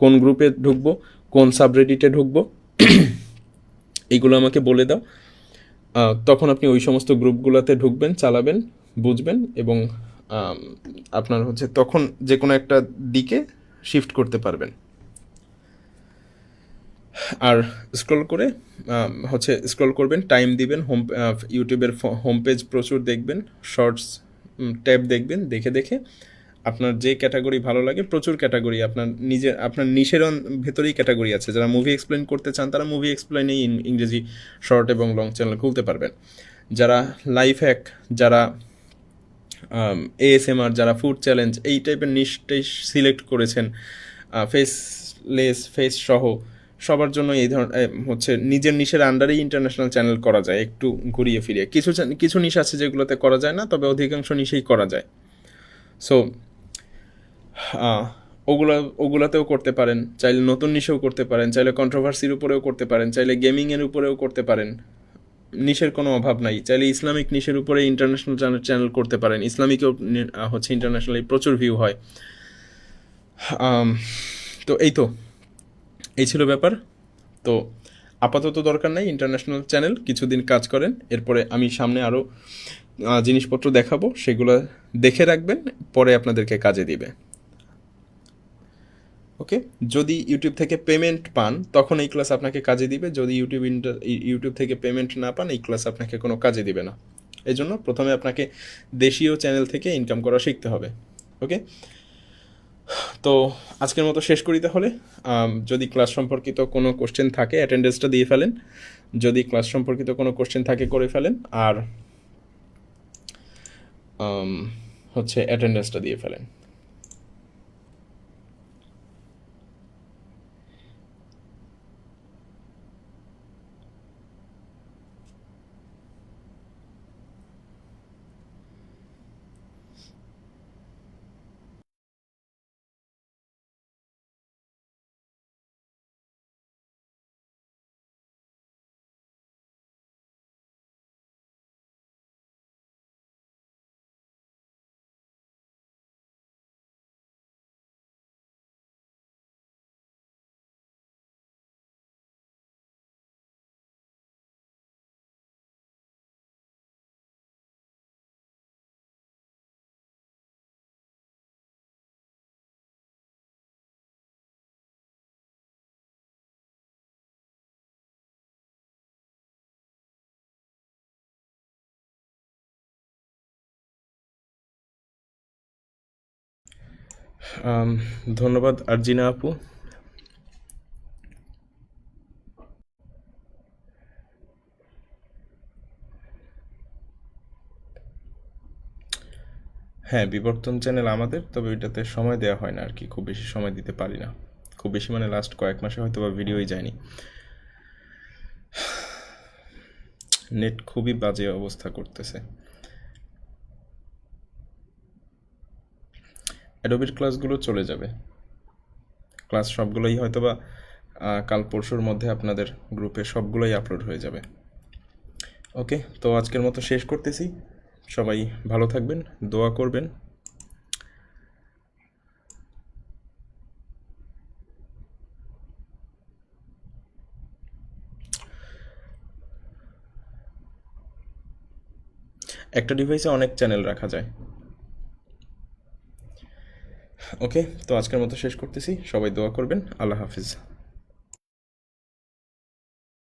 কোন গ্রুপে ঢুকবো, কোন সাবরেডিটে ঢুকবো এইগুলো আমাকে বলে দাও। তখন আপনি ওই সমস্ত গ্রুপগুলোতে ঢুকবেন, চালাবেন, বুঝবেন এবং আপনার হচ্ছে তখন যে কোনো একটা দিকে শিফট করতে পারবেন। আর স্ক্রল করে হচ্ছে স্ক্রল করবেন, টাইম দিবেন, ইউটিউবের হোম পেজ প্রচুর দেখবেন, শর্টস ট্যাব দেখবেন, দেখে দেখে আপনার যে ক্যাটাগরি ভালো লাগে, প্রচুর ক্যাটাগরি আপনার নিশের ভেতরেই ক্যাটাগরি আছে। যারা মুভি এক্সপ্লেন করতে চান তারা মুভি এক্সপ্লেনেই ইংরেজি শর্ট এবং লং চ্যানেল খুলতে পারবেন। যারা লাইফ হ্যাক, যারা ASMR, যারা ফুড চ্যালেঞ্জ, এই টাইপের নিশটাই সিলেক্ট করেছেন, ফেসলেস, ফেস সহ সবার জন্য এই ধরনের হচ্ছে নিজের নিশের আন্ডারেই ইন্টারন্যাশনাল চ্যানেল করা যায় একটু ঘুরিয়ে ফিরিয়ে। কিছু নিশ আছে যেগুলোতে করা যায় না, তবে অধিকাংশ নিশেই করা যায়। সো ওগুলাতেও করতে পারেন, চাইলে নতুন নিশেও করতে পারেন, চাইলে কন্ট্রোভার্সির উপরেও করতে পারেন, চাইলে গেমিংয়ের উপরেও করতে পারেন, নিশের কোনো অভাব নাই। চাইলে ইসলামিক নিশের উপরে ইন্টারন্যাশনাল চ্যানেল করতে পারেন, ইসলামিকেও হচ্ছে ইন্টারন্যাশনালি প্রচুর ভিউ হয়। তো এই ছিল ব্যাপার। তো আপাতত দরকার নাই ইন্টারন্যাশনাল চ্যানেল, কিছুদিন কাজ করেন, এরপরে আমি সামনে আরও জিনিসপত্র দেখাবো, সেগুলো দেখে রাখবেন, পরে আপনাদেরকে কাজে দিবে। ওকে, যদি ইউটিউব থেকে পেমেন্ট পান তখন এই ক্লাস আপনাকে কাজে দিবে, যদি ইউটিউব থেকে পেমেন্ট না পান এই ক্লাস আপনাকে কোনো কাজে দিবে না। এই জন্য প্রথমে আপনাকে দেশীয় চ্যানেল থেকে ইনকাম করা শিখতে হবে। ওকে, তো আজকের মতো শেষ করি তাহলে। যদি ক্লাস সম্পর্কিত কোনো কোশ্চেন থাকে অ্যাটেন্ডেন্সটা দিয়ে ফেলেন, যদি ক্লাস সম্পর্কিত কোনো কোশ্চেন থাকে করে ফেলেন, আর হচ্ছে অ্যাটেন্ডেন্সটা দিয়ে ফেলেন। ধন্যবাদ আরজিনা আপু। হ্যাঁ, বিবর্তন চ্যানেল আমাদের, তবে ওইটাতে সময় দেওয়া হয় না আর কি, খুব বেশি সময় দিতে পারি না, খুব বেশি মানে লাস্ট কয়েক মাসে হয়তো বা ভিডিওই যায়নি, নেট খুবই বাজে অবস্থা করতেছে। অ্যাডোবির ক্লাসগুলো চলে যাবে, ক্লাস সবগুলোই হয়তো বা কাল পরশুর মধ্যে আপনাদের গ্রুপে সবগুলোই আপলোড হয়ে যাবে। ওকে, তো আজকের মতো শেষ করতেছি, সবাই ভালো থাকবেন, দোয়া করবেন। একটা ডিভাইসে অনেক চ্যানেল রাখা যায়। ওকে, তো আজকের মতো শেষ করতেছি, সবাই দোয়া করবেন। আল্লাহ হাফিজ।